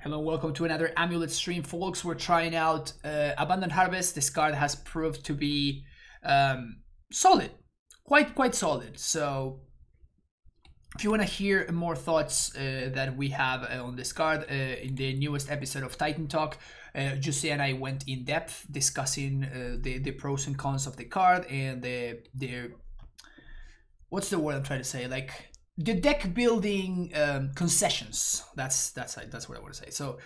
Hello, welcome to another Amulet stream, folks. We're trying out Abundant Harvest. This card has proved to be solid, quite solid. So if you want to hear more thoughts that we have on this card in the newest episode of Titan Talk, Jose and I went in depth discussing the pros and cons of the card and the what's the word I'm trying to say, like the deck building concessions. That's what I want to say. So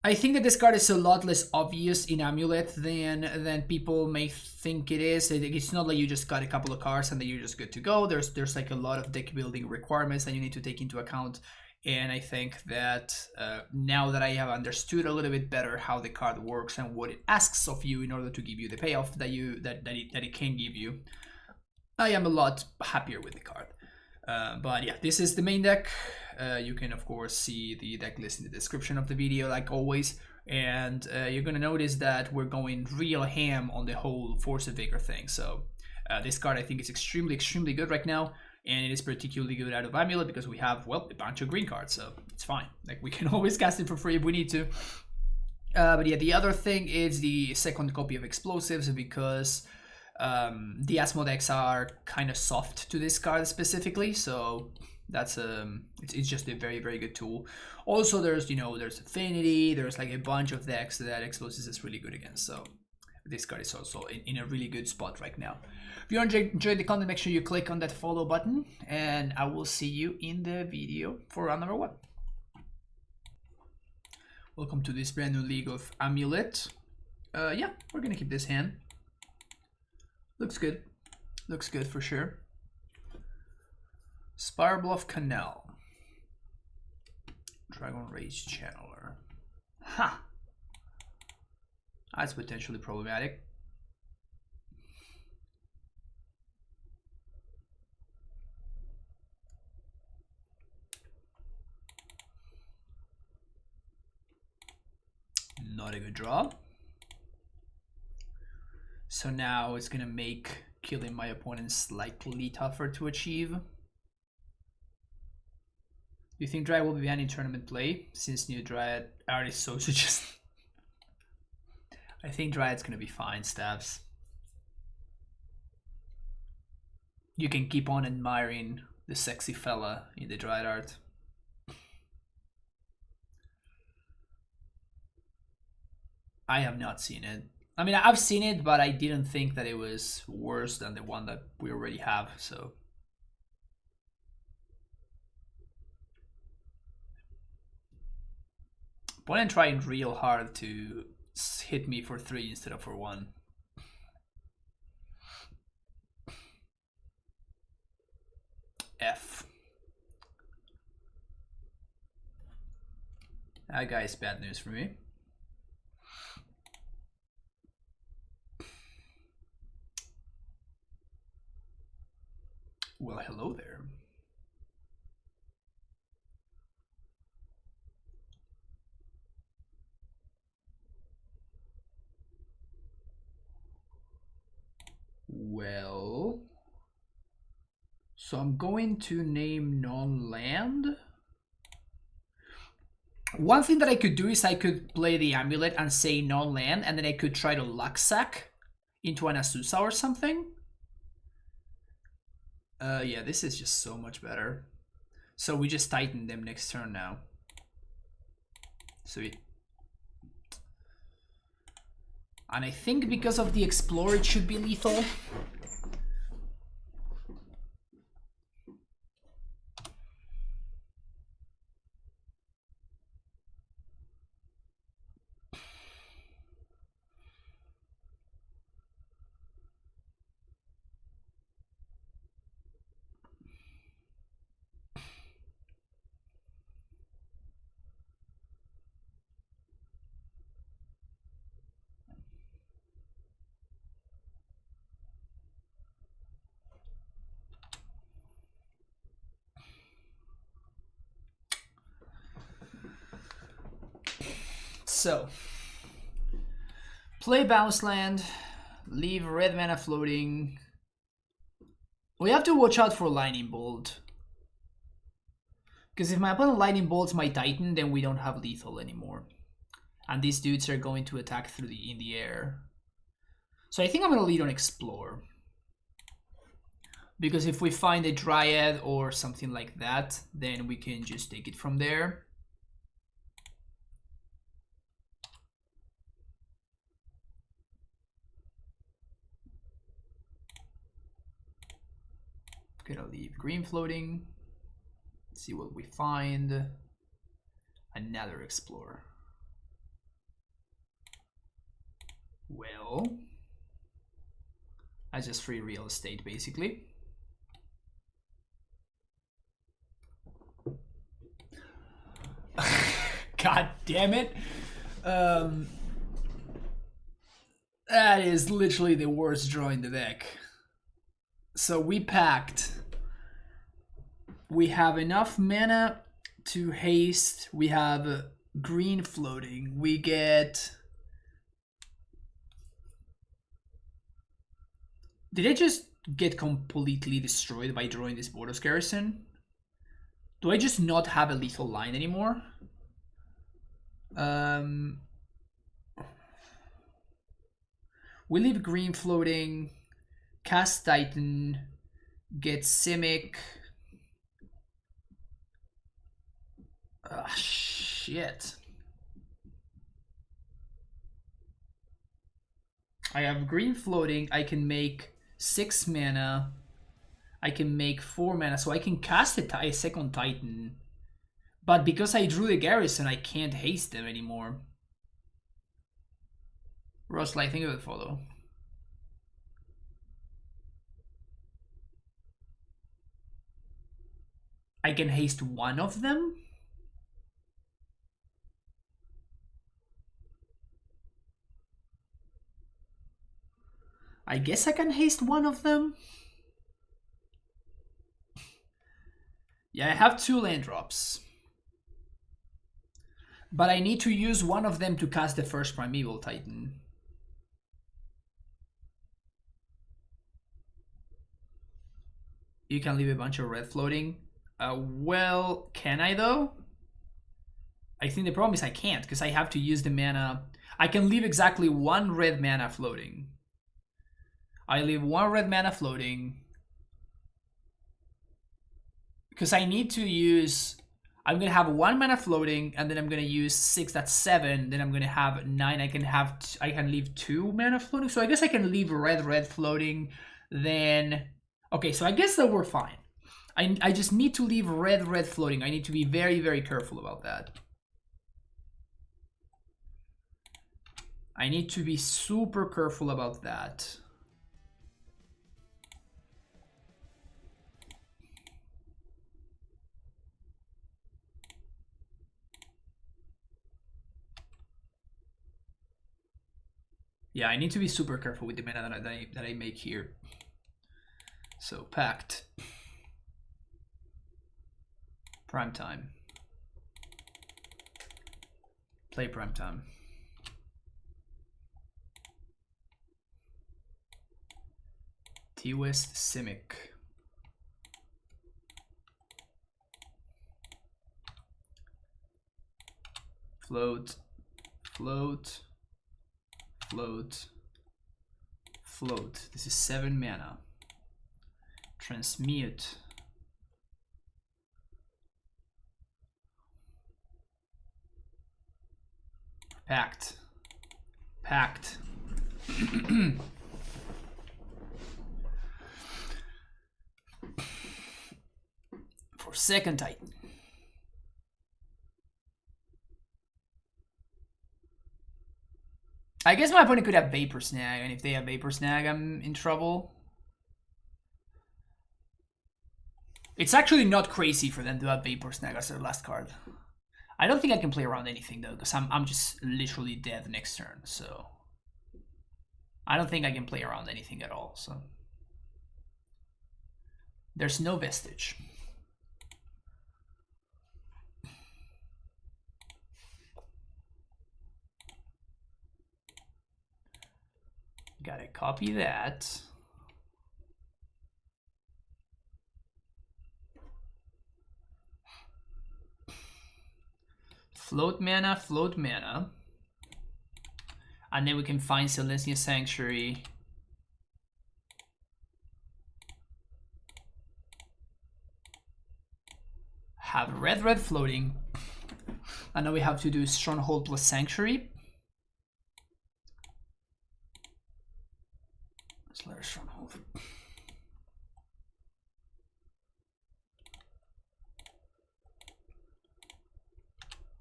I think that this card is a lot less obvious in Amulet than people may think it is. It's not like you just got a couple of cards and then you're just good to go. There's like a lot of deck building requirements that you need to take into account. And I think that now that I have understood a little bit better how the card works and what it asks of you in order to give you the payoff that it can give you, I am a lot happier with the card. But yeah, this is the main deck. You can of course see the deck list in the description of the video, like always. And you're gonna notice that we're going real ham on the whole Force of Vigor thing. So this card I think is extremely good right now, and it is particularly good out of Amulet because we have, well, a bunch of green cards, so it's fine. Like, we can always cast it for free if we need to. But yeah, the other thing is the second copy of Explosives, because the Asmo decks are kind of soft to this card specifically, so that's it's just a very good tool. Also, there's Affinity, there's like a bunch of decks that Explosives is really good against, so this card is also in a really good spot right now. If you enjoyed the content, make sure you click on that follow button, and I will see you in the video for round number 1. Welcome to this brand new league of Amulet. Yeah, we're gonna keep this hand. Looks good. Looks good for sure. Spirebluff Canal. Dragon Rage Channeler. Ha! That's potentially problematic. Not a good draw. So now it's gonna make killing my opponent slightly tougher to achieve. Do you think Dryad will be banned in tournament play since new Dryad art is so just? I think Dryad's gonna be fine, Stabs. You can keep on admiring the sexy fella in the Dryad art. I have not seen it. I mean, I've seen it, but I didn't think that it was worse than the one that we already have, so. Opponent trying real hard to hit me for 3 instead of for 1. F. That guy is bad news for me. Well, hello there. Well, so I'm going to name non-land. One thing that I could do is I could play the Amulet and say non-land, and then I could try to luck sack into an Azusa or something. Yeah, this is just so much better. So we just tighten them next turn now. Sweet. And I think because of the Explorer, it should be lethal. So, play bounce land, leave red mana floating. We have to watch out for Lightning Bolt. Because if my opponent lightning bolts my Titan, then we don't have lethal anymore. And these dudes are going to attack through in the air. So I think I'm going to lead on Explore. Because if we find a Dryad or something like that, then we can just take it from there. Gonna leave green floating. See what we find. Another Explorer. Well, that's just free real estate basically. God damn it. That is literally the worst draw in the deck. So we packed. We have enough mana to haste. We have green floating. We get... Did I just get completely destroyed by drawing this Boros Garrison? Do I just not have a lethal line anymore? We leave green floating, cast Titan, get Simic. Ah, shit. I have green floating, I can make 6 mana. I can make 4 mana, so I can cast a second Titan. But because I drew the Garrison, I can't haste them anymore. Rosly, I think it would follow. I can haste one of them? I guess I can haste one of them. Yeah, I have 2 land drops. But I need to use one of them to cast the first Primeval Titan. You can leave a bunch of red floating. Well, can I though? I think the problem is I can't, because I have to use the mana. I can leave exactly 1 red mana floating. I leave 1 red mana floating. Because I need to use... I'm going to have 1 mana floating, and then I'm going to use 6, that's 7. Then I'm going to have 9. I can leave 2 mana floating. So I guess I can leave red floating. Then... Okay, so I guess that we're fine. I just need to leave red floating. I need to be very, very careful about that. I need to be super careful about that. Yeah, I need to be super careful with the mana that I make here. So, packed. Prime time. Play prime time. T-West Simic. Float. Float. Float. Float. This is 7 mana. Transmute. Packed. Packed. For second Titan. I guess my opponent could have Vapor Snag, and if they have Vapor Snag, I'm in trouble. It's actually not crazy for them to have Vapor Snag as their last card. I don't think I can play around anything though, because I'm just literally dead next turn, so I don't think I can play around anything at all, so there's no vestige. Gotta copy that. Float mana, float mana. And then we can find Silencious Sanctuary. Have red floating. And now we have to do Stronghold plus Sanctuary. Let's let her Stronghold.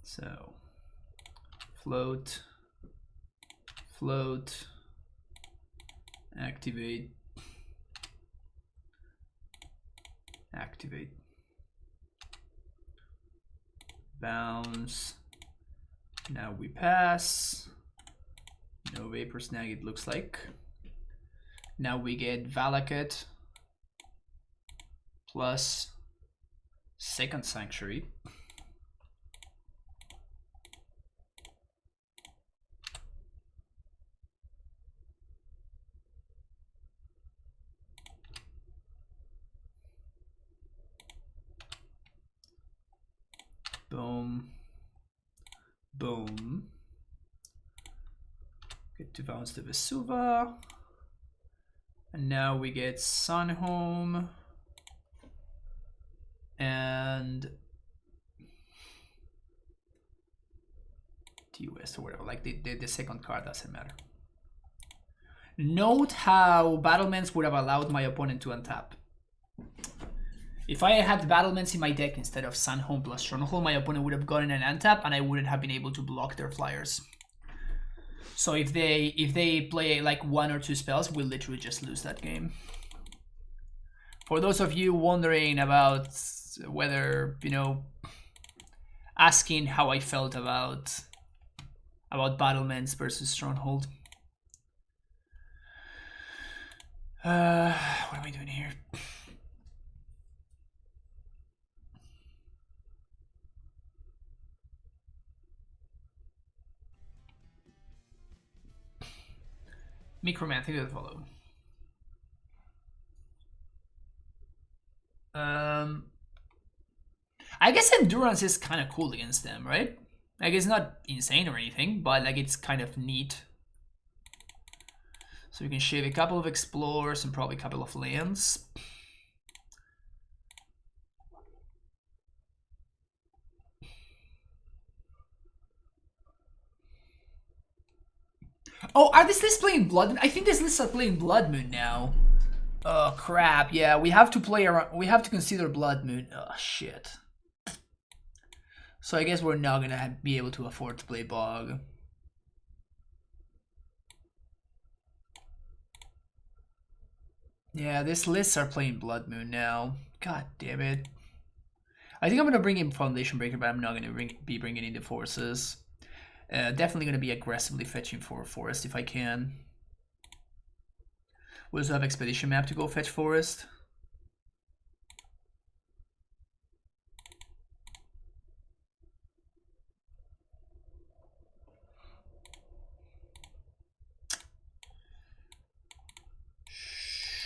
So, float, float, activate, activate, bounce. Now we pass. No Vapor Snag, it looks like. Now we get Valakut plus second Sanctuary. Boom. Boom. Get to bounce the Vesuva. And now we get Sunhome. And TUS or whatever. Like the second card doesn't matter. Note how Battlements would have allowed my opponent to untap. If I had Battlements in my deck instead of Sunhome plus Stronghold, my opponent would have gotten an untap and I wouldn't have been able to block their flyers. So if they play like 1 or 2 spells, we'll literally just lose that game. For those of you wondering about whether, you know, asking how I felt about Battlements versus Stronghold. What am I doing here? Microman, think of the follow. I guess Endurance is kind of cool against them, right? Like, it's not insane or anything, but like it's kind of neat. So we can shave a couple of Explorers and probably a couple of lands. Oh, are this lists playing Blood Moon? I think this lists are playing Blood Moon now. Oh crap! Yeah, we have to play around. We have to consider Blood Moon. Oh shit. So I guess we're not gonna be able to afford to play Bog. Yeah, these lists are playing Blood Moon now. God damn it. I think I'm gonna bring in Foundation Breaker, but I'm not gonna be bringing in the Forces. Definitely gonna be aggressively fetching for Forest if I can. We also have Expedition Map to go fetch Forest.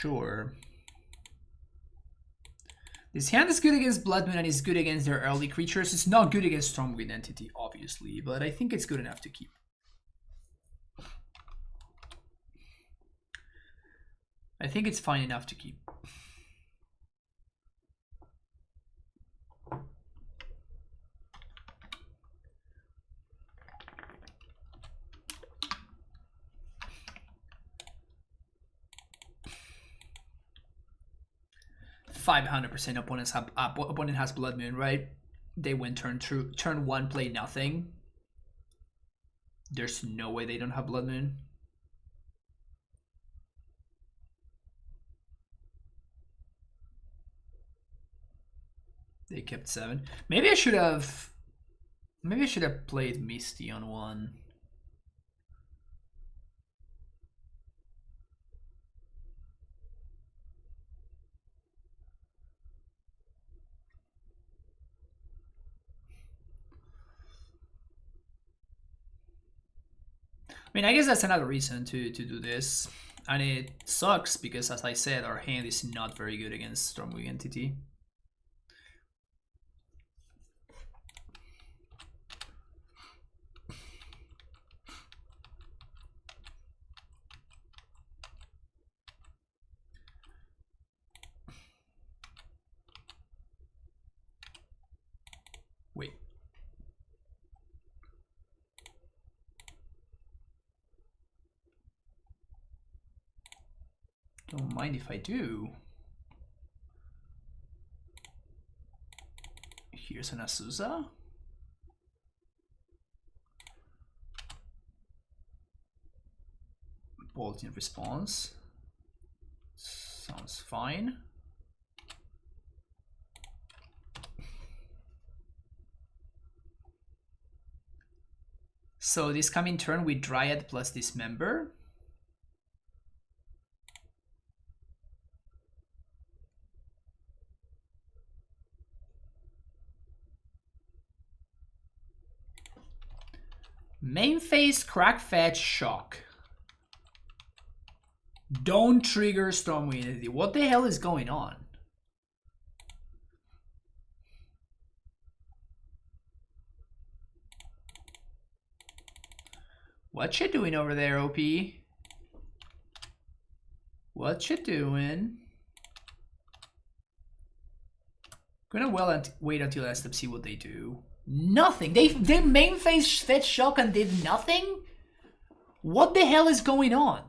Sure. This hand is good against Blood Moon and is good against their early creatures. It's not good against Stormwind Entity, obviously, but I think it's good enough to keep. I think it's fine enough to keep. Opponent has Blood Moon, right? They win turn 1, play nothing. There's no way they don't have Blood Moon. They kept 7. Maybe I should have played Misty on 1. I mean, I guess that's another reason to do this. And it sucks because, as I said, our hand is not very good against Stormwind Entity. Don't mind if I do. Here's an Azusa. Bolt in response. Sounds fine. So this coming turn with Dryad plus Dismember. Main phase, crack fetch, shock. Don't trigger Stormwind Entity. What the hell is going on? What you doing over there, OP? What you doing? Gonna wait until I see what they do. Nothing. They main phase fetch shock and did nothing? What the hell is going on?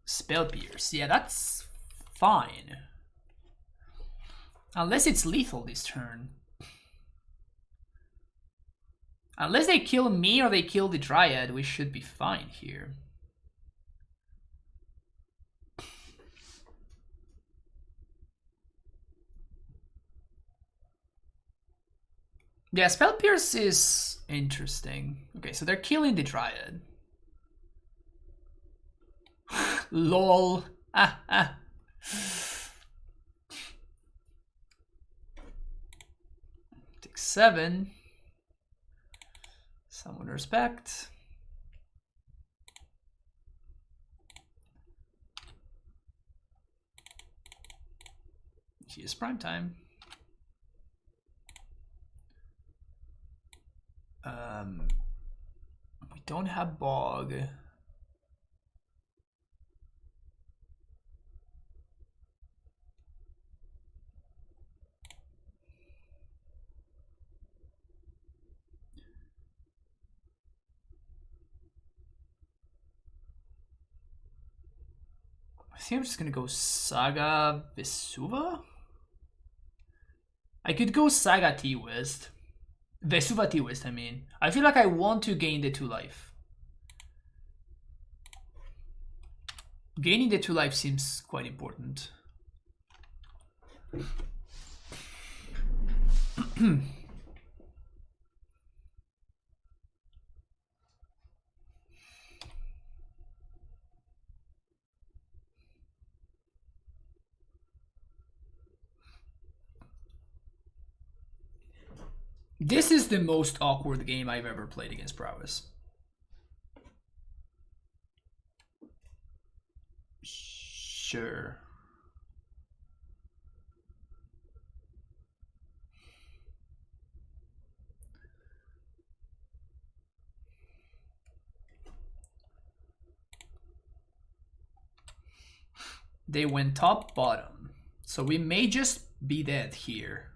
Spell Pierce. Yeah, that's fine. Unless it's lethal this turn. Unless they kill me or they kill the Dryad, we should be fine here. Yeah, Spell Pierce is interesting. Okay, so they're killing the Dryad. LOL. Take 7. Someone respect. Here's prime time. We don't have Bog. I think I'm just gonna go Saga Vesuva. I could go Saga T-West. Vesuva T-West, I mean. I feel like I want to gain the 2 life. Gaining the 2 life seems quite important. This is the most awkward game I've ever played against Prowess. Sure. They went top, bottom. So we may just be dead here.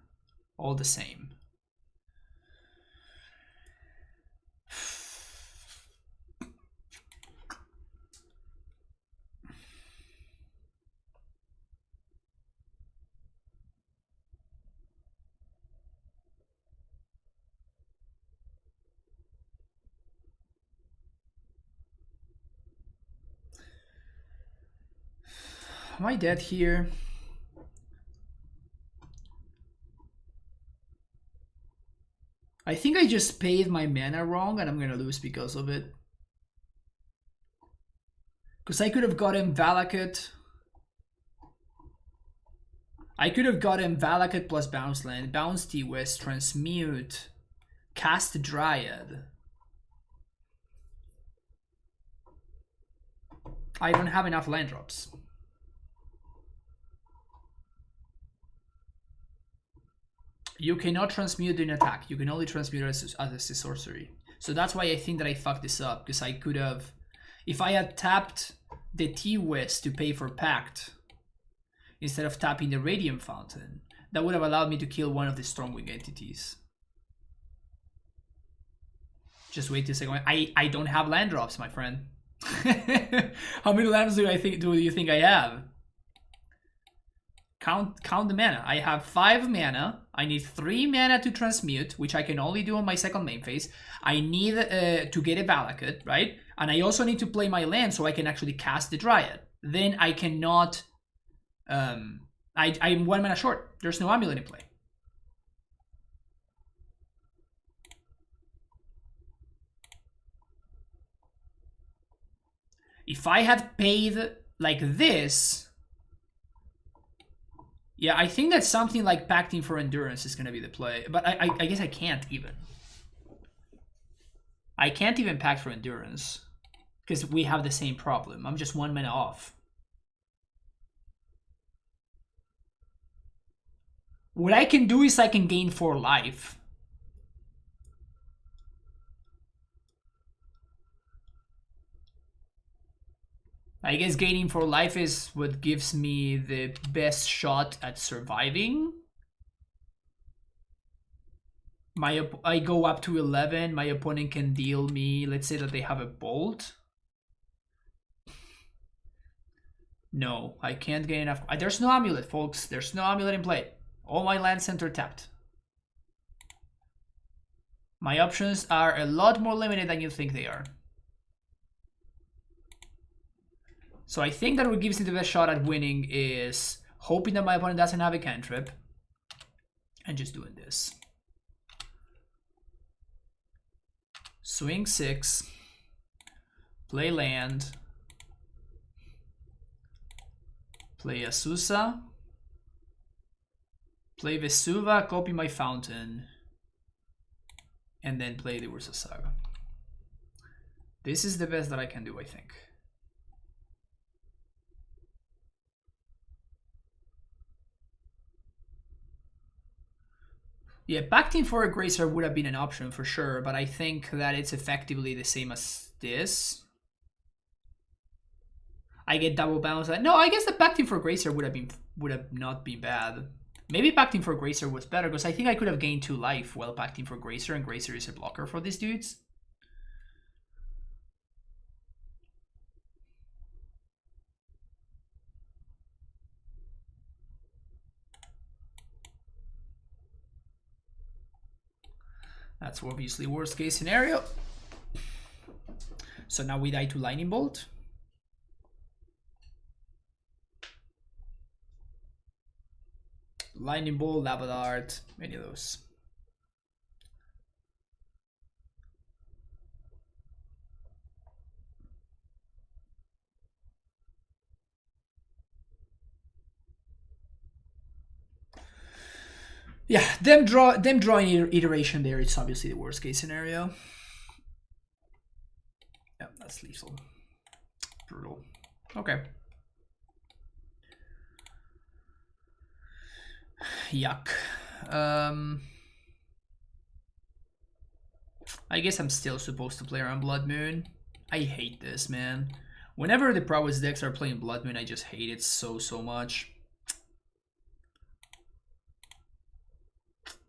All the same. Am I dead here? I think I just paid my mana wrong and I'm gonna lose because of it. Because I could have gotten Valakut. I could have gotten Valakut plus Bounce Land, Bounce T-West, Transmute, Cast Dryad. I don't have enough land drops. You cannot transmute an attack. You can only transmute it as a sorcery. So that's why I think that I fucked this up. Because I could have... If I had tapped the T-West to pay for Pact, instead of tapping the Radiant Fountain. That would have allowed me to kill one of the Stormwing entities. Just wait a second. I don't have land drops, my friend. How many lands do you think I have? Count the mana. I have 5 mana. I need 3 mana to transmute, which I can only do on my second main phase. I need to get a Valakut, right? And I also need to play my land so I can actually cast the Dryad. Then I cannot... I'm 1 mana short. There's no Amulet in play. If I had paid like this... Yeah, I think that something like Pacting for Endurance is going to be the play. But I guess I can't even. I can't even Pact for Endurance. Because we have the same problem. I'm just 1 mana off. What I can do is I can gain 4 life. I guess gaining 4 life is what gives me the best shot at surviving. I go up to 11. My opponent can deal me. Let's say that they have a Bolt. No, I can't get enough. There's no Amulet, folks. There's no Amulet in play. All my land center tapped. My options are a lot more limited than you think they are. So I think that what gives me the best shot at winning is hoping that my opponent doesn't have a cantrip and just doing this. Swing 6, play land, play Asusa, play Vesuva, copy my fountain, and then play the Ursa Saga. This is the best that I can do, I think. Yeah, Pacting for a Gracer would have been an option for sure, but I think that it's effectively the same as this. I get double bounce. No, I guess the Pacting for Gracer would have not been bad. Maybe Pacting for Gracer was better because I think I could have gained 2 life while Pacting for Gracer, and Gracer is a blocker for these dudes. That's obviously worst case scenario. So now we die to Lightning Bolt. Lightning Bolt, Lava Dart, any of those. Yeah, them drawing iteration there, it's obviously the worst case scenario. Yeah, that's lethal. Brutal. Okay. Yuck. I guess I'm still supposed to play around Blood Moon. I hate this, man. Whenever the Prowess decks are playing Blood Moon, I just hate it so much.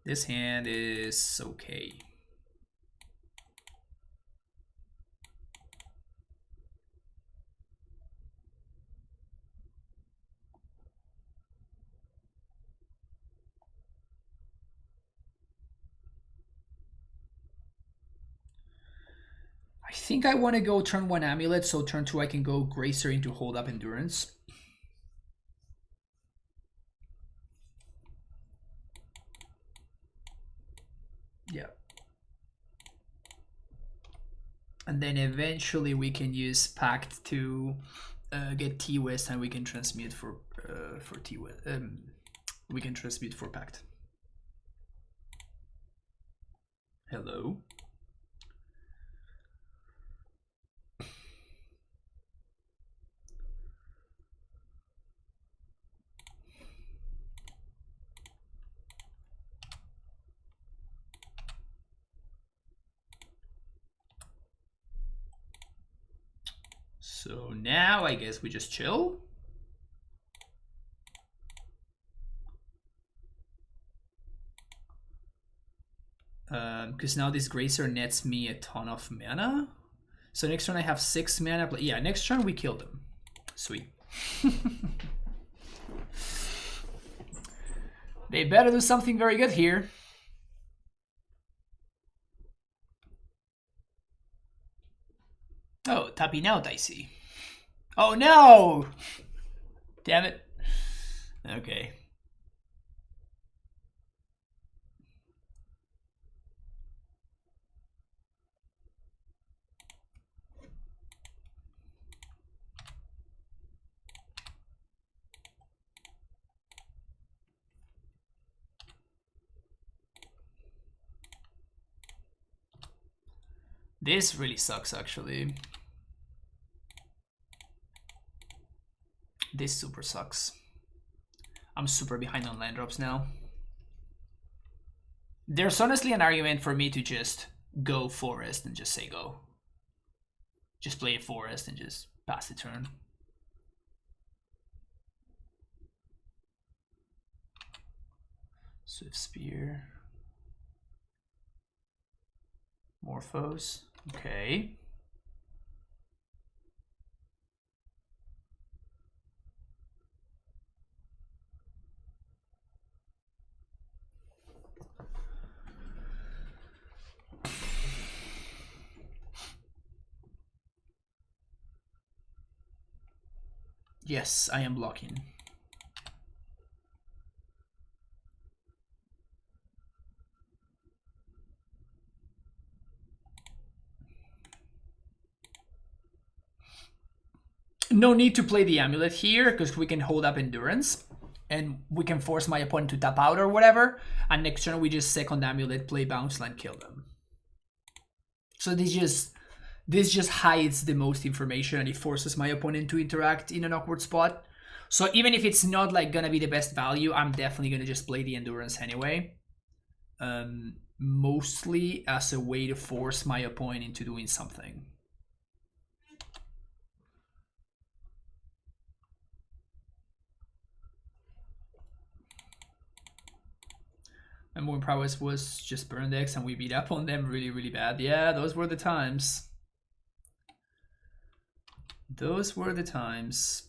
This hand is okay. I think I want to go turn 1 Amulet, so turn 2 I can go Gracer into Hold Up Endurance. Yeah. And then eventually we can use Pact to get T-West, and we can transmute for T-West. We can transmute for Pact. Hello. So now I guess we just chill. because now this Gracer nets me a ton of mana. So next turn I have 6 mana. Yeah, next turn we kill them. Sweet. They better do something very good here. Oh, tapping out, I see. Oh no! Damn it. Okay. This really sucks, actually. This super sucks. I'm super behind on land drops now. There's honestly an argument for me to just go forest and just say go. Just play a forest and just pass the turn. Swift Spear. Morphos. Okay. Yes, I am blocking. No need to play the Amulet here, because we can hold up Endurance. And we can force my opponent to tap out or whatever. And next turn we just second Amulet, play Bounce Land, kill them. So this just hides the most information and it forces my opponent to interact in an awkward spot. So even if it's not like gonna be the best value, I'm definitely gonna just play the Endurance anyway. Mostly as a way to force my opponent into doing something. And when Prowess was just burn decks and we beat up on them really, really bad. Yeah, those were the times. Those were the times.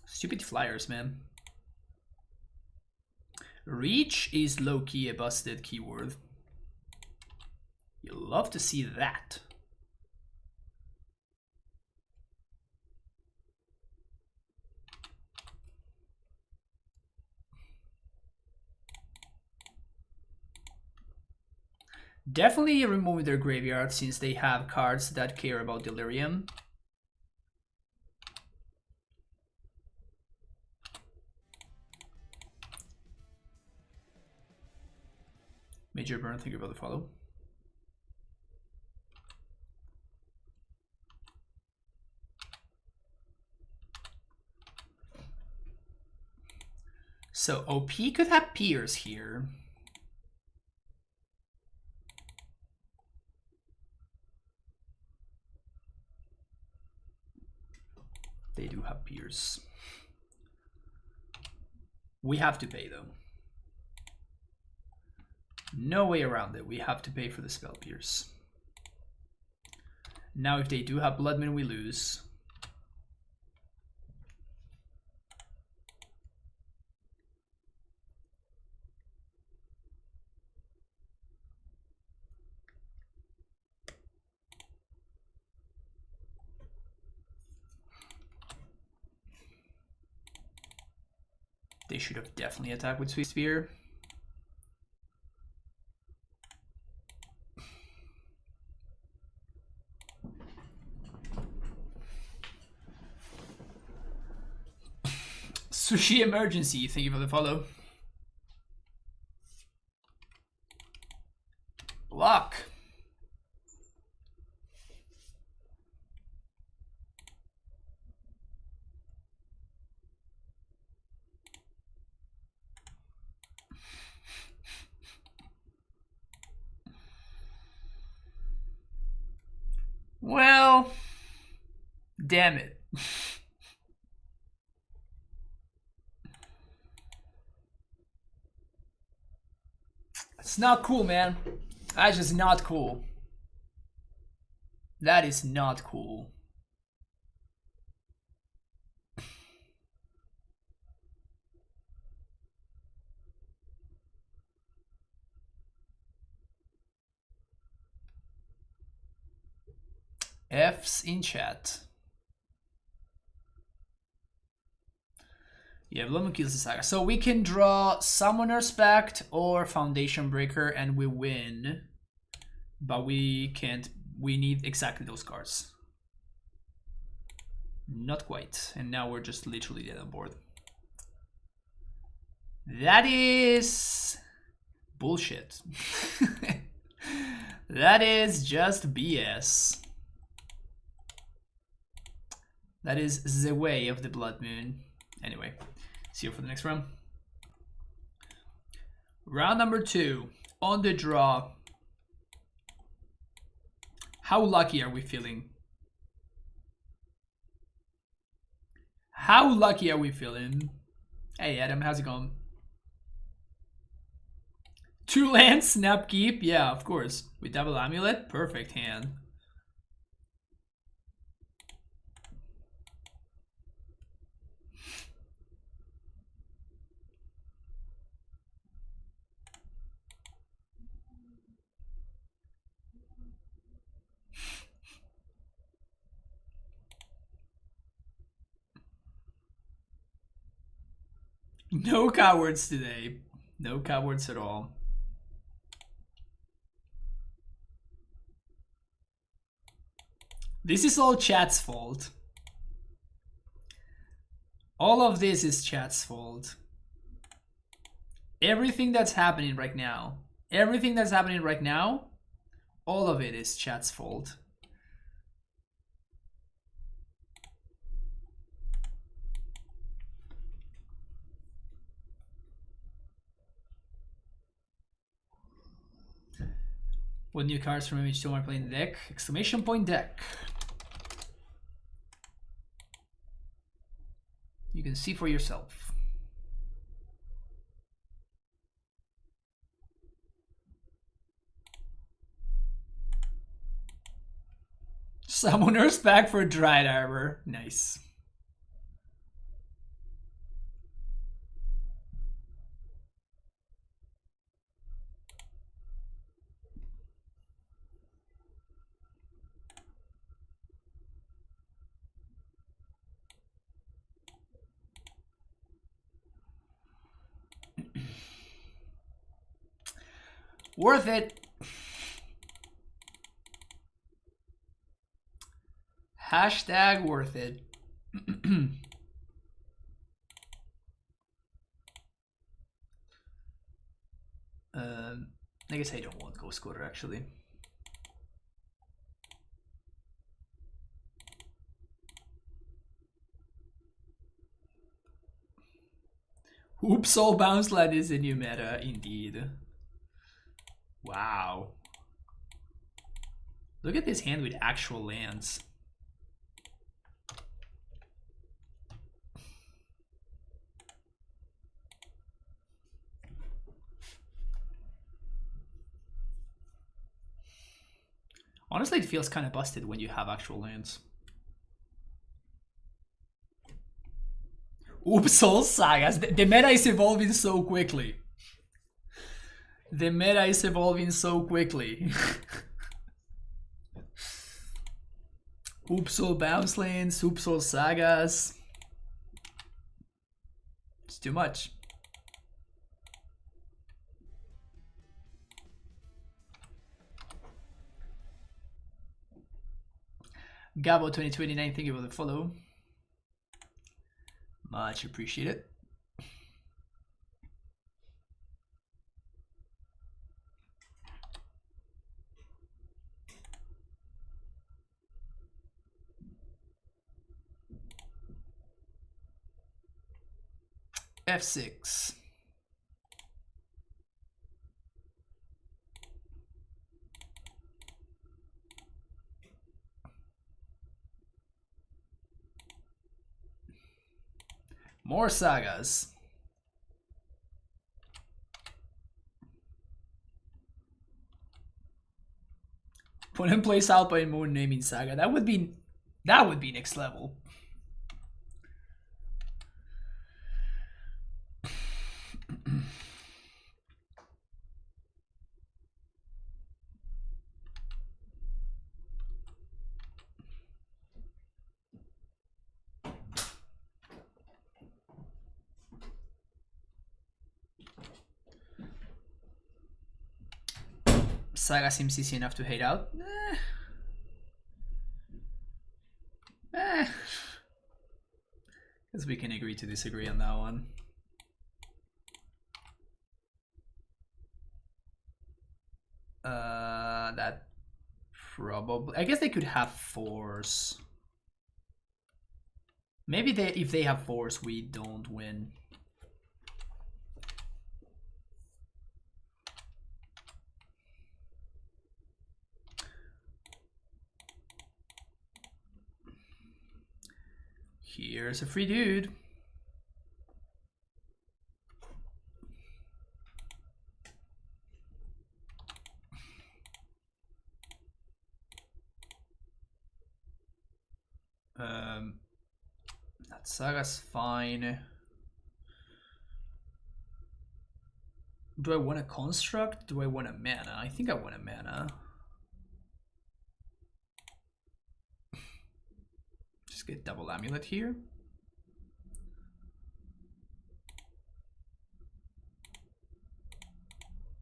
Stupid flyers, man. Reach is low-key a busted keyword. You'll love to see that. Definitely remove their graveyard since they have cards that care about Delirium. Major burn, thank you for the follow. So OP could have Pierce here. They do have Pierce. We have to pay though. No way around it. We have to pay for the spell Pierce. Now if they do have Bloodman, we lose. They should have definitely attacked with Swift Spear. Sushi Emergency, thank you for the follow. Block. Well, damn it. It's not cool, man. That's just not cool. That is not cool. F's in chat. Yeah, Bloom kills the Saga. So we can draw Summoner's Pact or Foundation Breaker and we win. But we can't. We need exactly those cards. Not quite. And now we're just literally dead on board. That is bullshit. That is just BS. That is the way of the Blood Moon. Anyway, see you for the next round. Round number 2. On the draw. How lucky are we feeling? How lucky are we feeling? Hey Adam, how's it going? 2 lands, snap keep? Yeah, of course. We double Amulet, perfect hand. No cowards today. No cowards at all. This is all chat's fault. All of this is chat's fault. Everything that's happening right now, all of it is chat's fault. What new cards from Image 2 are playing the deck? Exclamation point deck. You can see for yourself. Summoner's Pact for Dried Arbor. Nice. Worth it. Hashtag worth it. I guess I don't want Ghost Quarter actually. Oops, all bounce land is a new meta indeed. Wow. Look at this hand with actual lands. Honestly, it feels kind of busted when you have actual lands. Oops, Soul Sagas. The meta is evolving so quickly. The meta is evolving so quickly. Oops, all bounce lands, oops, all sagas. It's too much. Gabo 2029, thank you for the follow. Much appreciated. F6. More sagas. Opponent plays Alpine Moon naming Saga. That would be next level. Saga seems easy enough to hate out. Guess we can agree to disagree on that one. That probably. I guess they could have force. Maybe if they have force, we don't win. Here's a free dude. That Saga's fine. Do I want a construct? Do I want a mana? I think I want a mana. Just get double amulet here.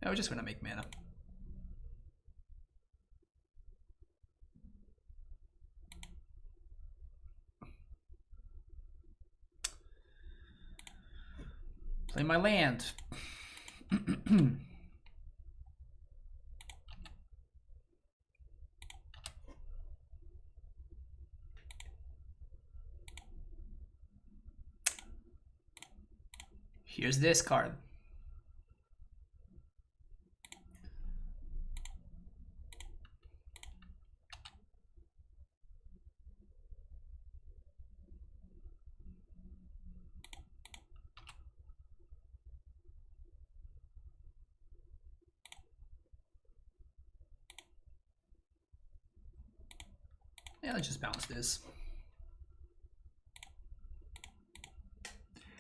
I was just gonna make mana. Play my land. Here's this card. Yeah, let's just bounce this.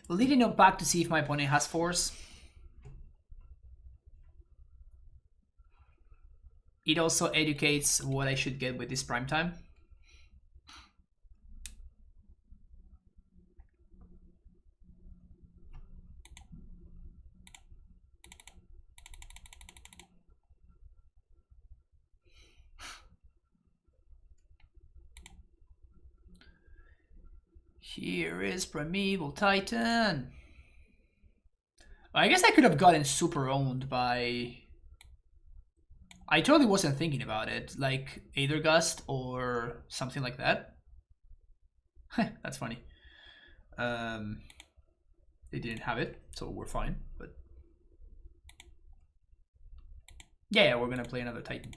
Leading up back to see if my opponent has force. It also educates what I should get with this prime time. Here is Primeval Titan. I guess I could have gotten super owned by... I totally wasn't thinking about it, like Aethergust or something like that. That's funny. They didn't have it, so we're fine, but... Yeah, we're gonna play another Titan.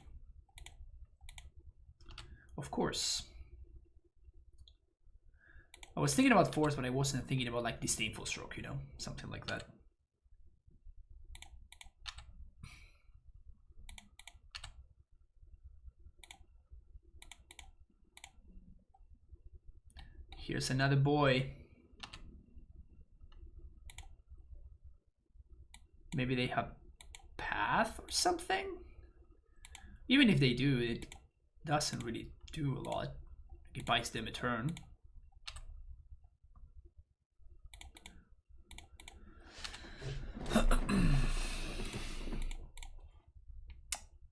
Of course. I was thinking about force, but I wasn't thinking about like disdainful stroke, you know, something like that. Here's another boy. Maybe they have path or something? Even if they do, it doesn't really do a lot. It buys them a turn.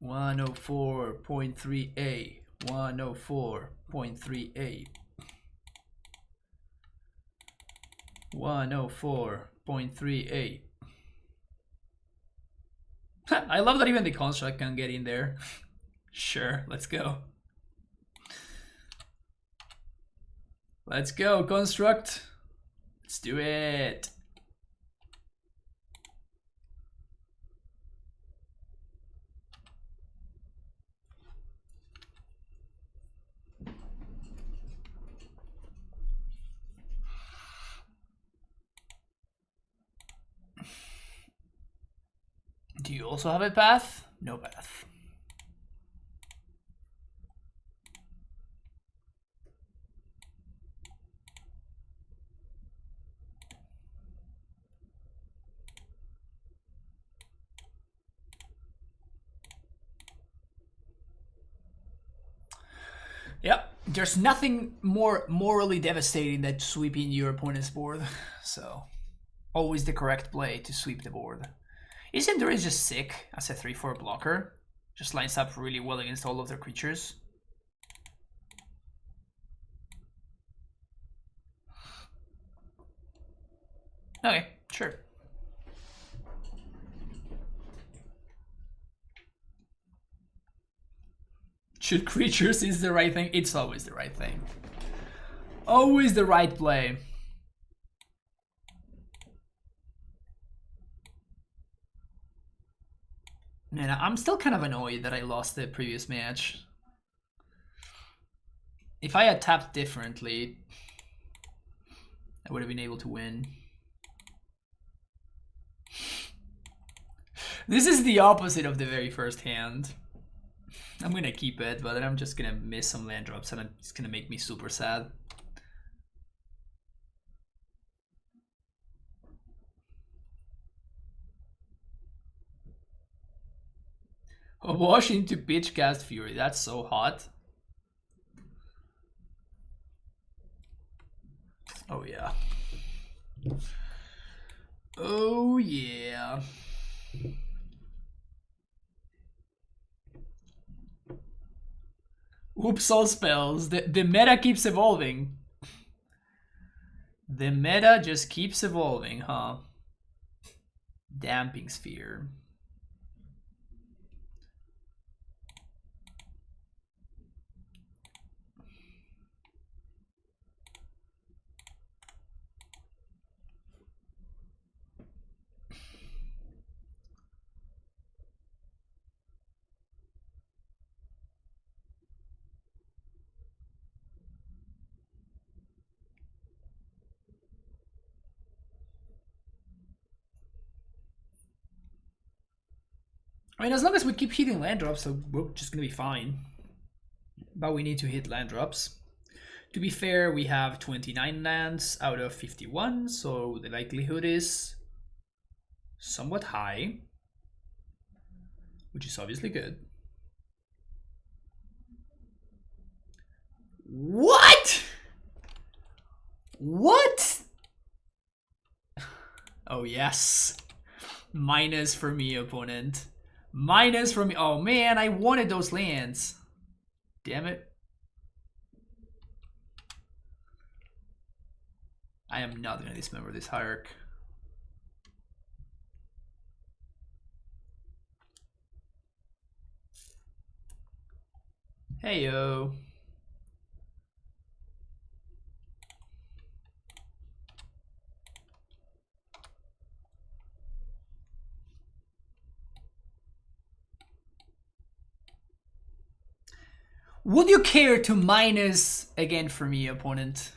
$104.3A. 104.3A. 104.3A. I love that even the construct can get in there. Sure, let's go. Let's go, construct. Let's do it. Do you also have a path? No path. Yep, there's nothing more morally devastating than sweeping your opponent's board. So, always the correct play to sweep the board. Isn't is just sick as a 3/4 blocker? Just lines up really well against all of their creatures. Okay, sure. Shoot creatures is the right thing. It's always the right thing. Always the right play. Man, I'm still kind of annoyed that I lost the previous match. If I had tapped differently, I would have been able to win. This is the opposite of the very first hand. I'm gonna keep it, but then I'm just gonna miss some land drops and it's gonna make me super sad. Wash into pitch cast Fury, that's so hot. Oh yeah. Oh yeah. Oops, all spells. The meta keeps evolving. The meta just keeps evolving, huh? Damping Sphere. I mean, as long as we keep hitting land drops, so we're just gonna be fine. But we need to hit land drops. To be fair, we have 29 lands out of 51, so the likelihood is somewhat high, which is obviously good. What? What? Oh yes. Minus for me, opponent. Minus for me. Oh man, I wanted those lands. Damn it. I am not going to dismember this hierarch. Hey yo. Would you care to minus again for me, opponent?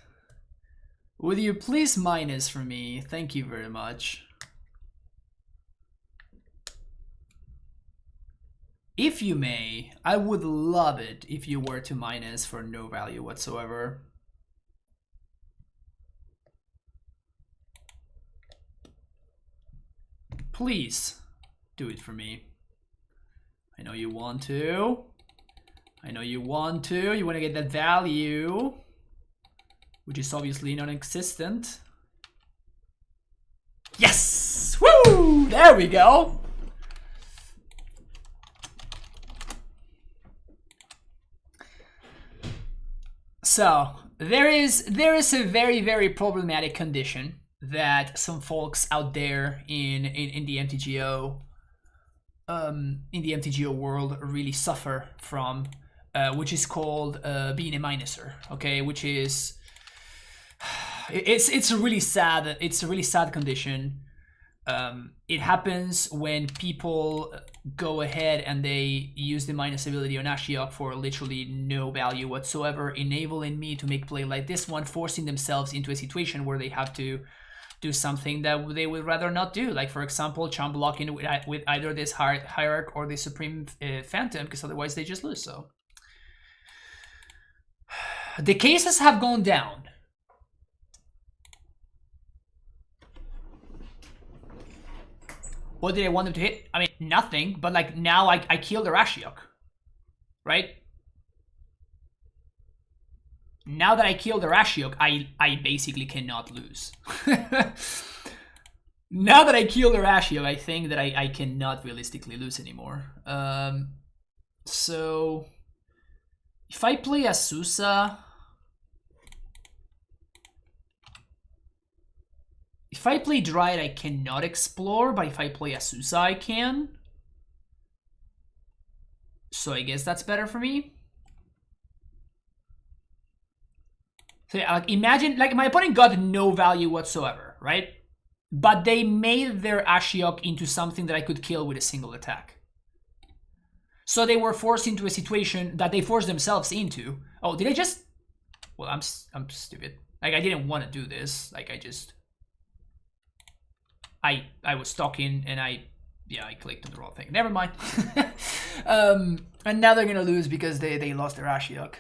Would you please minus for me? Thank you very much. If you may, I would love it if you were to minus for no value whatsoever. Please do it for me. I know you want to. I know you want to. You want to get that value, which is obviously non-existent. Yes! Woo! There we go. So there is a very problematic condition that some folks out there in the MTGO world really suffer from, which is called being a minuser. Okay, which is it's a really sad condition. It happens when people go ahead and they use the minus ability on Ashiok for literally no value whatsoever, enabling me to make play like this one, forcing themselves into a situation where they have to do something that they would rather not do. Like, for example, chump blocking with either this hierarch or the Supreme Phantom, because otherwise they just lose. So the cases have gone down. What did I want them to hit? I mean, nothing, but like now I killed the Ashiok, right? Now that I killed the Ashiok, I basically cannot lose. Now that I killed the Ashiok, I think that I cannot realistically lose anymore. So if I play Azusa, if I play Dryad, I cannot explore, but if I play Azusa, I can. So I guess that's better for me. So yeah, like imagine, like my opponent got no value whatsoever, right? But they made their Ashiok into something that I could kill with a single attack. So they were forced into a situation that they forced themselves into. Oh, did I just... Well, I'm stupid. Like, I didn't want to do this. Like, I just... I was talking and I clicked on the wrong thing. Never mind. And now they're gonna lose because they lost their Ashiok.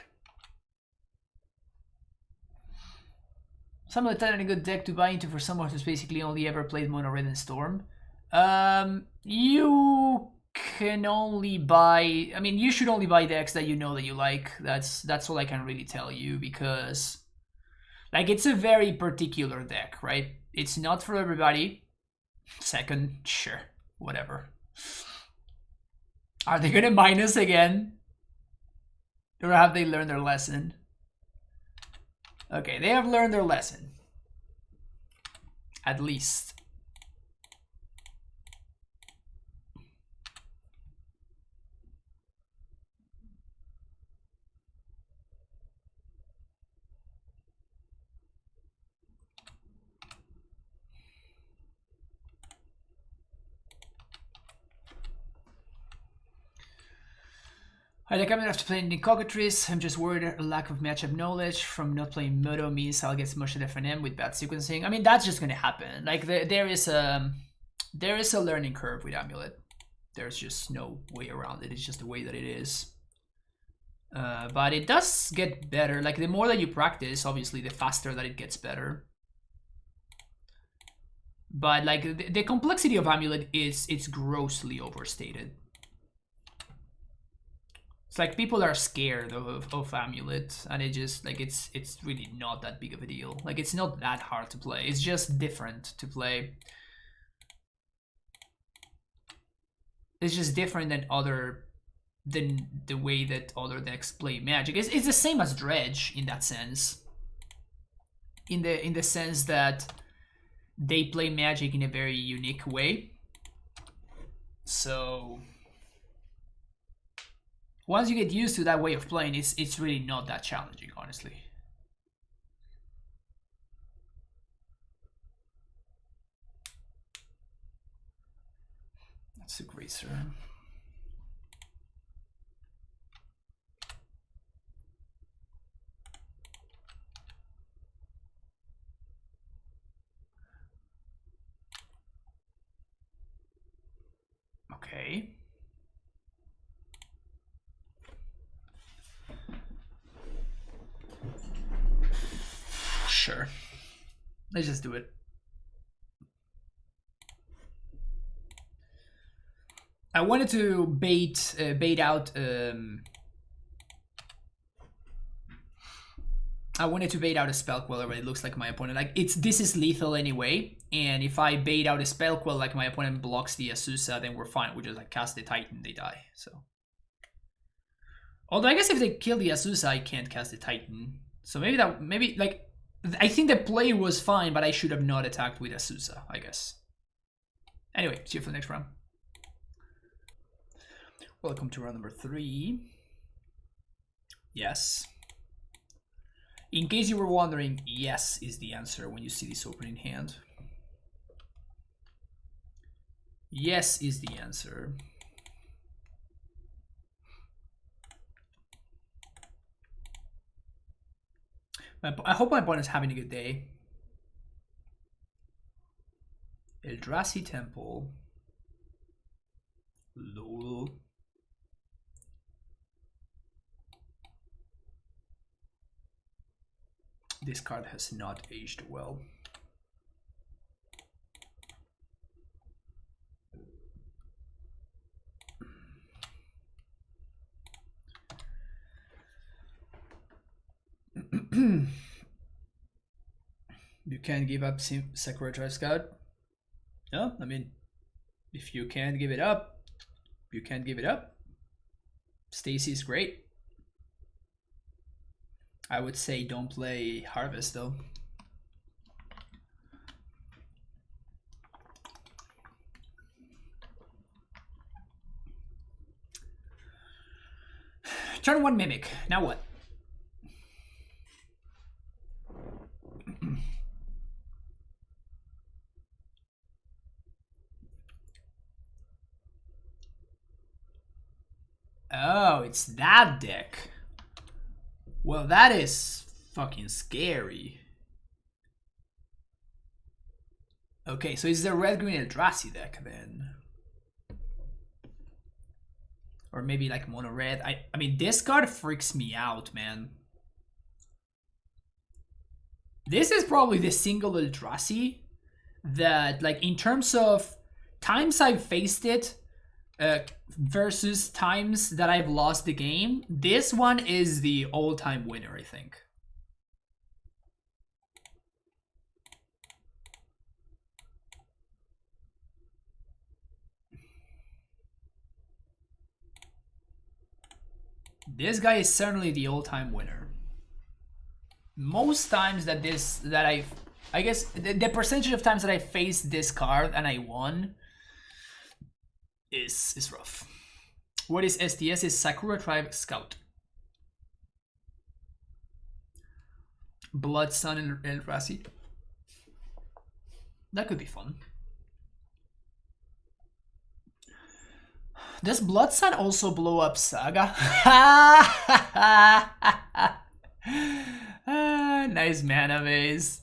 Some of the time a good deck to buy into for someone who's basically only ever played Mono Red and Storm. You can only buy... I mean, you should only buy decks that you know that you like. That's all I can really tell you, because... Like, it's a very particular deck, right? It's not for everybody. Second, sure, whatever. Are they gonna minus again? Or have they learned their lesson? Okay, they have learned their lesson. At least. I think I'm gonna have to play Nicocatris. I'm just worried a lack of matchup knowledge from not playing Moto means I'll get smushed at FNM with bad sequencing. I mean, that's just gonna happen. Like, there is a learning curve with Amulet. There's just no way around it. It's just the way that it is. But it does get better. Like, the more that you practice, obviously, the faster that it gets better. But like, the complexity of Amulet it's grossly overstated. It's like people are scared of Amulet, and it just like it's really not that big of a deal. Like, it's not that hard to play. It's just different to play. It's just different than the way that other decks play Magic. It's the same as Dredge in that sense. In the sense that they play Magic in a very unique way. So once you get used to that way of playing, it's really not that challenging, honestly. That's a great turn. Okay. Sure. Let's just do it. I wanted to bait out. I wanted to bait out a Spell Queller, but it looks like my opponent this is lethal anyway. And if I bait out a Spell Queller, like my opponent blocks the Azusa, then we're fine. We just like cast the Titan, they die. So, although I guess if they kill the Azusa, I can't cast the Titan. So maybe like I think the play was fine, but I should have not attacked with Azusa, I guess. Anyway, see you for the next round. Welcome to round number 3. Yes. In case you were wondering, yes is the answer when you see this opening hand. Yes is the answer. I hope my opponent's having a good day. Eldrazi Temple. Lol. This card has not aged well. You can't give up Sakura Drive Scout. No, I mean, if you can't give it up, you can't give it up. Stacy is great. I would say don't play Harvest though. Turn 1 Mimic. Now what? Oh, it's that deck. Well, that is fucking scary. Okay, so it's the red-green Eldrazi deck then. Or maybe like mono red. I mean, this card freaks me out, man. This is probably the single Eldrazi that, like, in terms of times I've faced it versus times that I've lost the game, this one is the all-time winner, I think. This guy is certainly the all-time winner. Most times that I guess the percentage of times that I faced this card and I won is rough. What is STS? Is Sakura Tribe Scout. Blood Sun and Eldrazi. That could be fun. Does Blood Sun also blow up Saga? Nice mana base.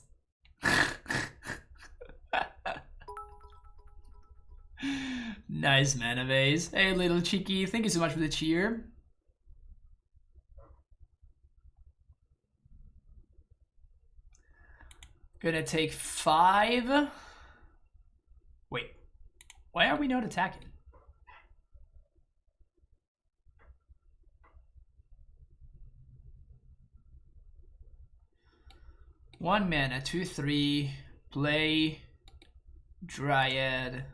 Nice mana base. Hey, little cheeky. Thank you so much for the cheer. Gonna take 5. Wait. Why are we not attacking? One mana, 2/3. Play Dryad.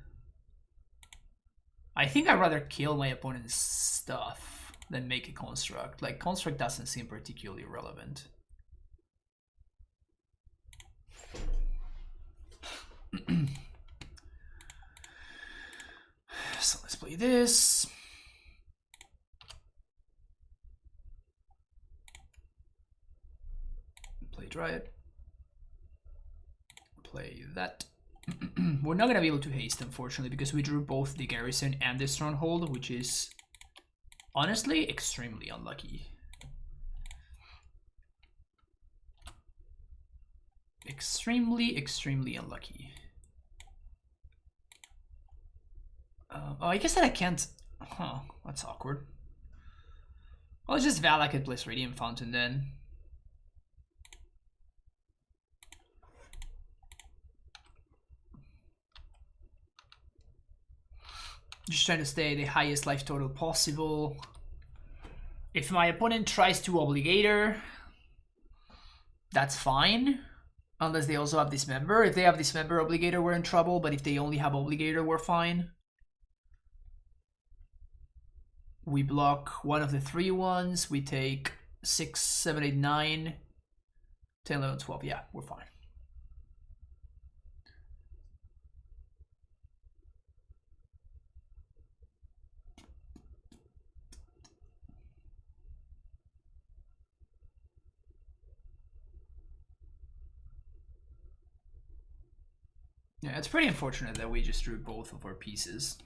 I think I'd rather kill my opponent's stuff than make a construct. Like, construct doesn't seem particularly relevant. So let's play this. Play Dryad. Play that. We're not gonna be able to haste, unfortunately, because we drew both the Garrison and the Stronghold, which is honestly extremely unlucky. Extremely unlucky. Oh, I guess that I can't. Huh, that's awkward. Well, it's just Valak could place Radiant Fountain then. Just trying to stay the highest life total possible. If my opponent tries to Obligator, that's fine. Unless they also have Dismember. If they have Dismember Obligator, we're in trouble. But if they only have Obligator, we're fine. We block one of the 3 ones. We take 6, 7, 8, 9, 10, 11, 12. Yeah, we're fine. Yeah, it's pretty unfortunate that we just drew both of our pieces.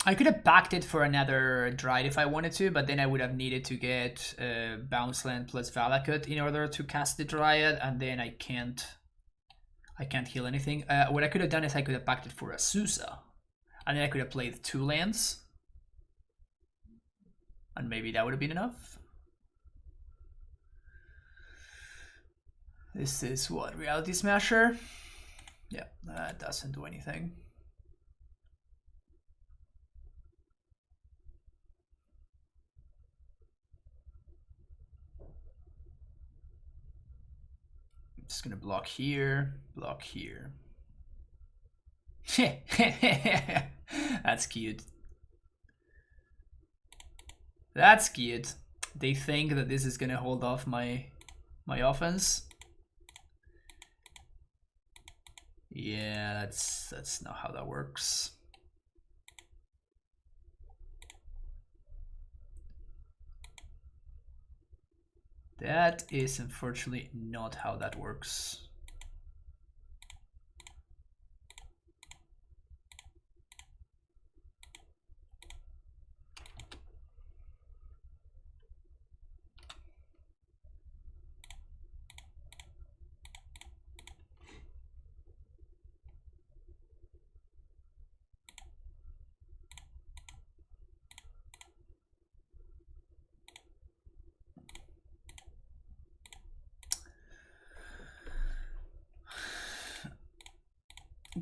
I could have backed it for another Dryad if I wanted to, but then I would have needed to get Bounce Land plus Valakut in order to cast the Dryad, and then I can't heal anything. What I could have done is I could have backed it for a Susa, and then I could have played 2 lands, and maybe that would have been enough. This is what, Reality Smasher? Yeah, that doesn't do anything. Just gonna block here, block here. That's cute. That's cute. They think that this is gonna hold off my offense. Yeah, that's not how that works. That is unfortunately not how that works.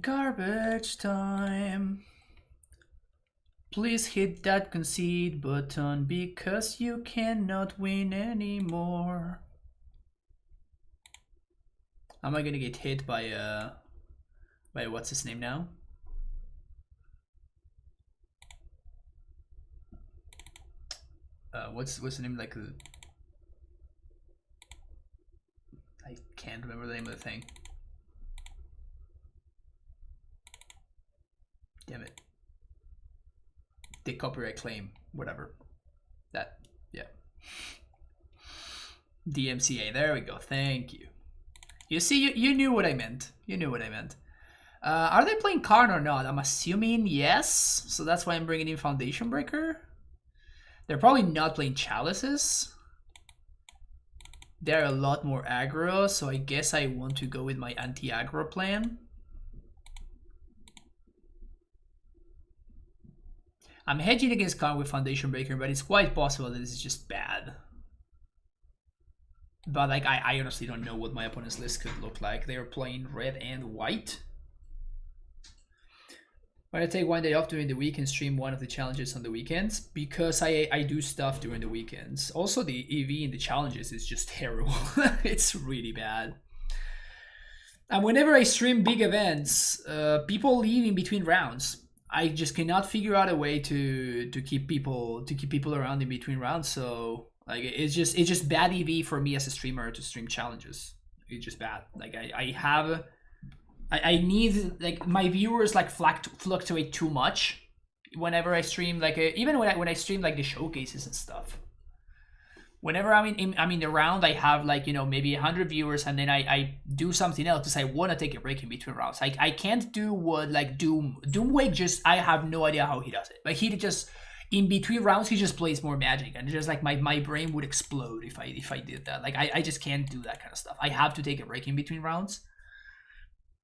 Garbage time. Please hit that concede button because you cannot win anymore. Am I gonna get hit by what's his name now? What's the name, like I can't remember the name of the thing. Damn it. The copyright claim, whatever. That, yeah. DMCA, there we go, thank you. You see, you knew what I meant. You knew what I meant. Are they playing Karn or not? I'm assuming yes, so that's why I'm bringing in Foundation Breaker. They're probably not playing Chalices. They're a lot more aggro, so I guess I want to go with my anti-aggro plan. I'm hedging against Karn with Foundation Breaker, but it's quite possible that this is just bad. But like, I honestly don't know what my opponent's list could look like. They're playing red and white. When I take one day off during the week and stream one of the challenges on the weekends, because I do stuff during the weekends. Also, the EV in the challenges is just terrible. It's really bad. And whenever I stream big events, people leave in between rounds. I just cannot figure out a way to keep people around in between rounds. So like it's just bad EV for me as a streamer to stream challenges. It's just bad. Like I need, like, my viewers like fluctuate too much whenever I stream, like even when I stream like the showcases and stuff. Whenever I'm in the round, I have like, you know, maybe 100 viewers, and then I do something else because I want to take a break in between rounds. I can't do what like Doomwake just, I have no idea how he does it. Like he just, in between rounds, he just plays more Magic, and just like my brain would explode if I did that. Like I just can't do that kind of stuff. I have to take a break in between rounds.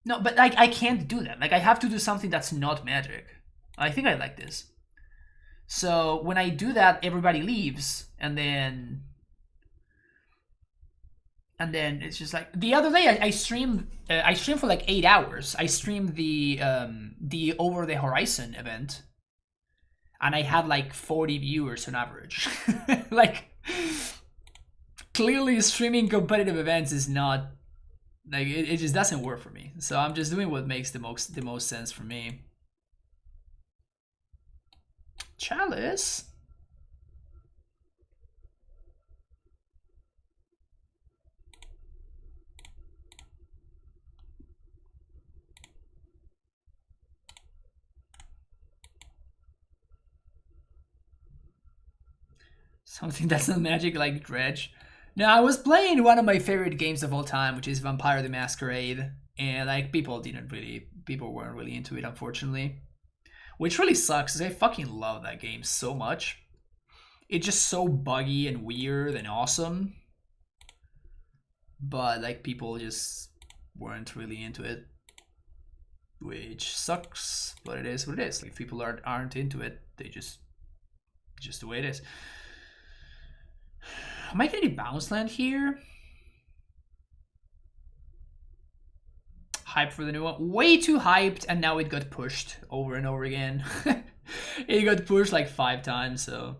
No, but like I can't do that. Like I have to do something that's not Magic. I think I like this. So when I do that, everybody leaves, and then it's just like the other day I streamed for like 8 hours. I streamed the Over the Horizon event, and I had like 40 viewers on average. Like clearly streaming competitive events is not like it just doesn't work for me. So I'm just doing what makes the most sense for me. Chalice. Something that's not Magic, like Dredge. No, I was playing one of my favorite games of all time, which is Vampire the Masquerade, and like people weren't really into it, unfortunately. Which really sucks, because I fucking love that game so much. It's just so buggy and weird and awesome. But like people just weren't really into it. Which sucks, but it is what it is. Like, if people aren't into it, they just the way it is. Am I getting bounce land here? Hype for the new one. Way too hyped, and now it got pushed over and over again. It got pushed like 5 times, so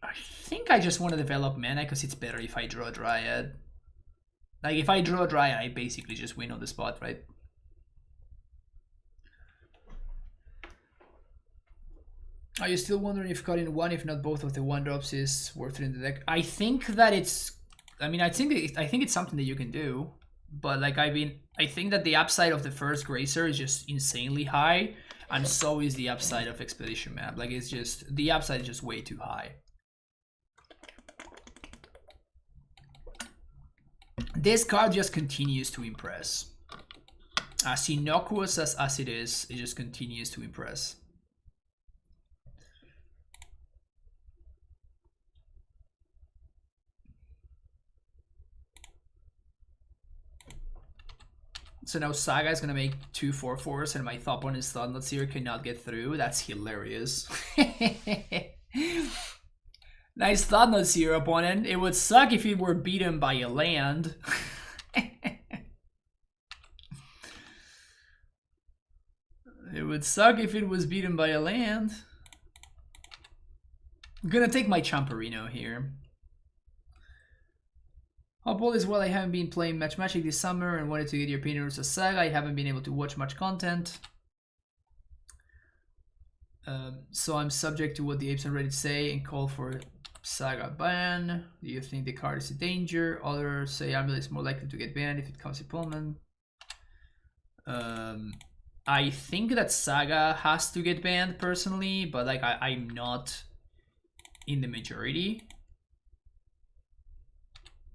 I think think I just want to develop mana because it's better if I draw a Dryad. Like, if I draw a Dryad, I basically just win on the spot, right? Are you still wondering if cutting one, if not both of the 1-drops is worth it in the deck? I think that it's... I mean, I think it's something that you can do. But, like, I mean, I think that the upside of the first Gracer is just insanely high. And so is the upside of Expedition Map. Like, it's just... The upside is just way too high. This card just continues to impress. As innocuous as it is, it just continues to impress. So now Saga is gonna make 2 4/4s and my top opponent's Thought-Knot Seer cannot get through. That's hilarious. Nice Thought-Knot Seer, opponent. It would suck if it were beaten by a land. It would suck if it was beaten by a land. I'm gonna take my Champerino here. Hope all is well. I haven't been playing much Magic this summer and wanted to get your opinion on Saga. I haven't been able to watch much content. So I'm subject to what the apes on Reddit say and call for Saga ban. Do you think the card is a danger? Others say Amulet is more likely to get banned if it comes to Pullman. I think that Saga has to get banned personally, but like I'm not in the majority.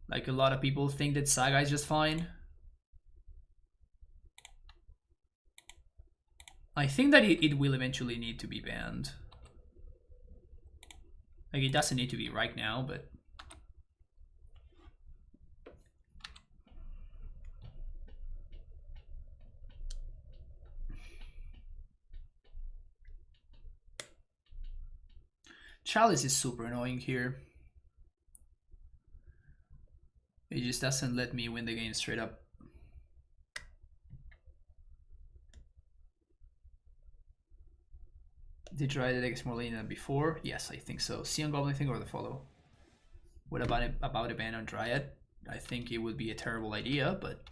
Like, a lot of people think that Saga is just fine. I think that it will eventually need to be banned. Like, it doesn't need to be right now, but... Chalice is super annoying here. It just doesn't let me win the game straight up. Did try the deck is more lenient than before? Yes, I think so. Sion Goblin thing or the follow? What about a ban on Dryad? I think it would be a terrible idea, but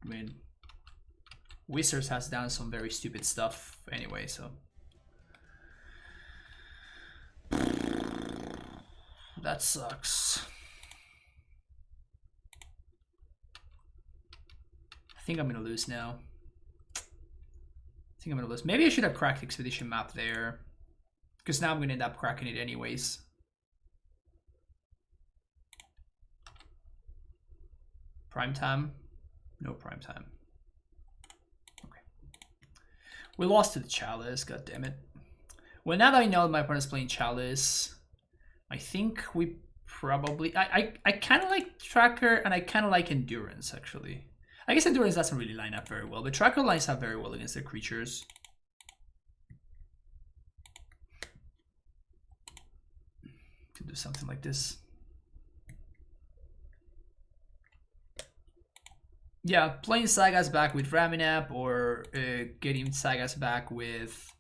I mean, Wizards has done some very stupid stuff anyway, so. That sucks. I think I'm gonna lose now. I think I'm gonna lose. Maybe I should have cracked Expedition Map there, because now I'm gonna end up cracking it anyways. Prime time? No prime time. Okay. We lost to the Chalice, god damn it. Well, now that I know my opponent's playing Chalice, I think we probably... I kind of like Tracker and I kind of like Endurance, actually. I guess Endurance doesn't really line up very well, but Tracker lines up very well against their creatures. Could do something like this. Yeah, playing Sagas back with Raminap or getting Sagas back with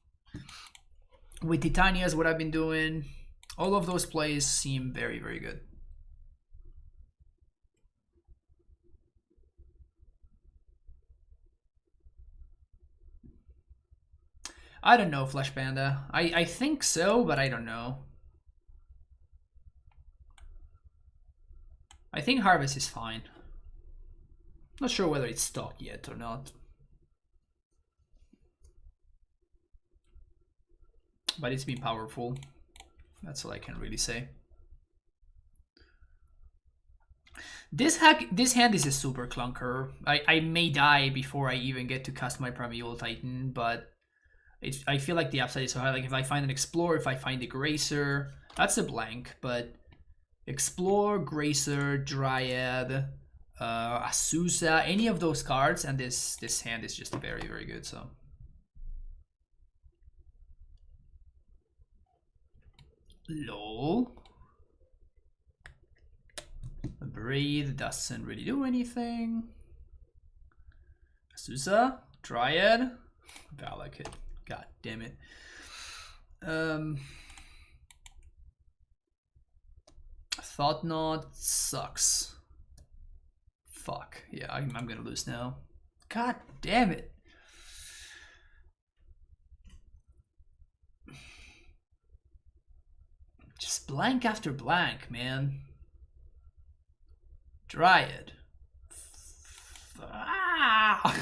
Titania is what I've been doing. All of those plays seem very, very good. I don't know, Flesh Panda. I think so, but I don't know. I think Harvest is fine. Not sure whether it's stock yet or not. But it's been powerful. That's all I can really say. This hand is a super clunker. I may die before I even get to cast my Primeval Titan, but I feel like the upside is so high. Like if I find an Explorer, if I find a Gracer, that's a blank, but Explore, Gracer, Dryad, Azusa, any of those cards, and this hand is just very, very good, so. Lol. Breathe doesn't really do anything. Azusa, Dryad, Valakut. God damn it. Thought Knot sucks. Fuck. Yeah, I'm gonna lose now. God damn it. Just blank after blank, man. Dryad. Ah!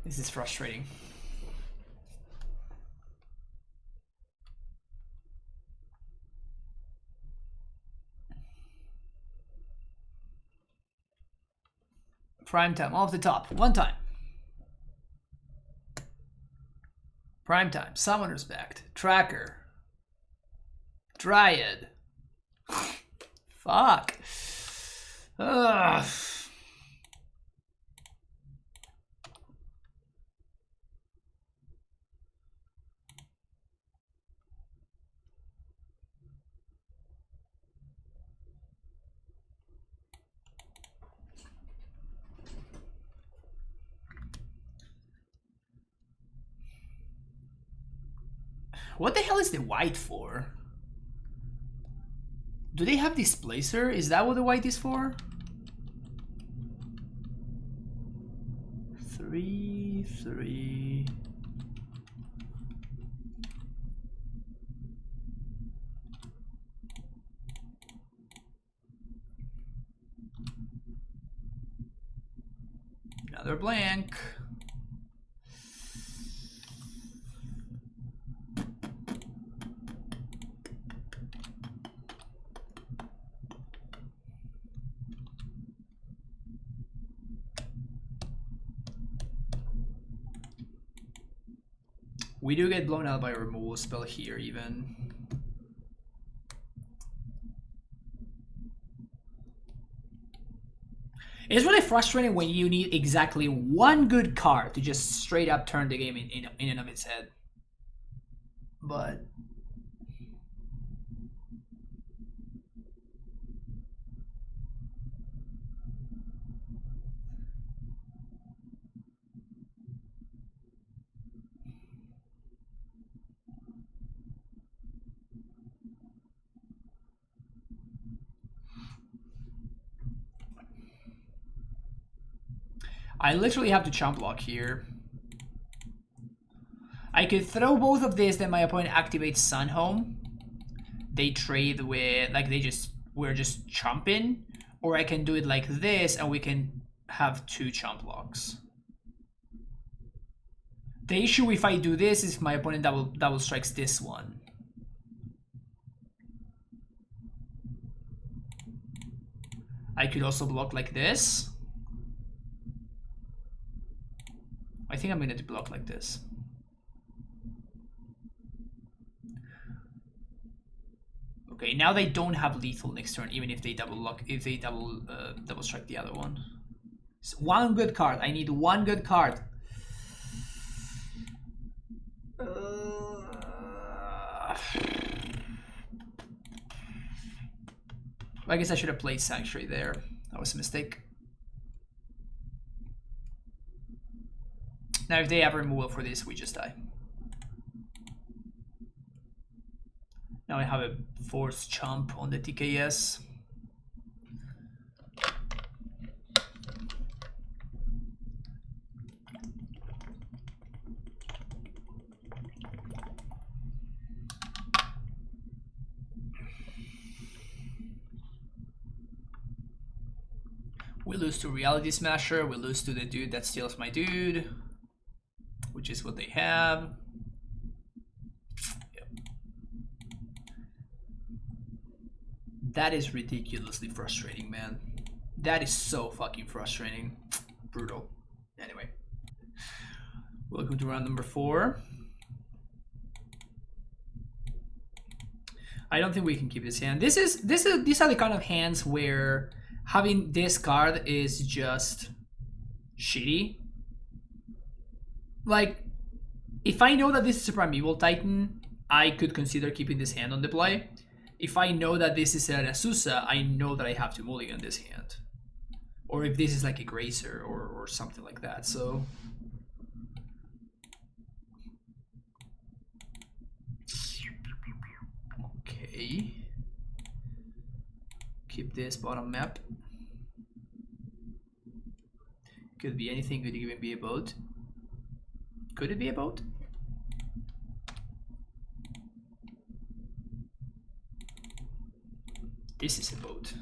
This is frustrating. Prime time off the top. One time. Prime time. Summoner's Pact. Tracker. Dryad. Fuck. Ugh. What the hell is the white for? Do they have Displacer? Is that what the white is for? 3/3. Another blank. We do get blown out by a removal spell here even. It's really frustrating when you need exactly one good card to just straight up turn the game in and of its head. But I literally have to chump block here. I could throw both of this, then my opponent activates Sunhome. They trade with, like, we're just chumping. Or I can do it like this and we can have two chump blocks. The issue if I do this is my opponent double strikes this one. I could also block like this. I think I'm going to block like this. Okay, now they don't have lethal next turn, even if they double strike the other one. So one good card. I need one good card. I guess I should have played Sanctuary there. That was a mistake. Now if they have removal for this, we just die. Now I have a forced chump on the TKS. We lose to Reality Smasher, we lose to the dude that steals my dude, which is what they have. Yep. That is ridiculously frustrating, man. That is so fucking frustrating. Brutal. Anyway. Welcome to round number 4. I don't think we can keep this hand. These are the kind of hands where having this card is just shitty. Like, if I know that this is a Primeval Titan, I could consider keeping this hand on the play. if I know that this is an Azusa, I know that I have to mulligan this hand. Or if this is like a Grazer or something like that, so... Okay. Keep this bottom map. Could be anything, could even be a boat. Could it be a boat? This is a boat.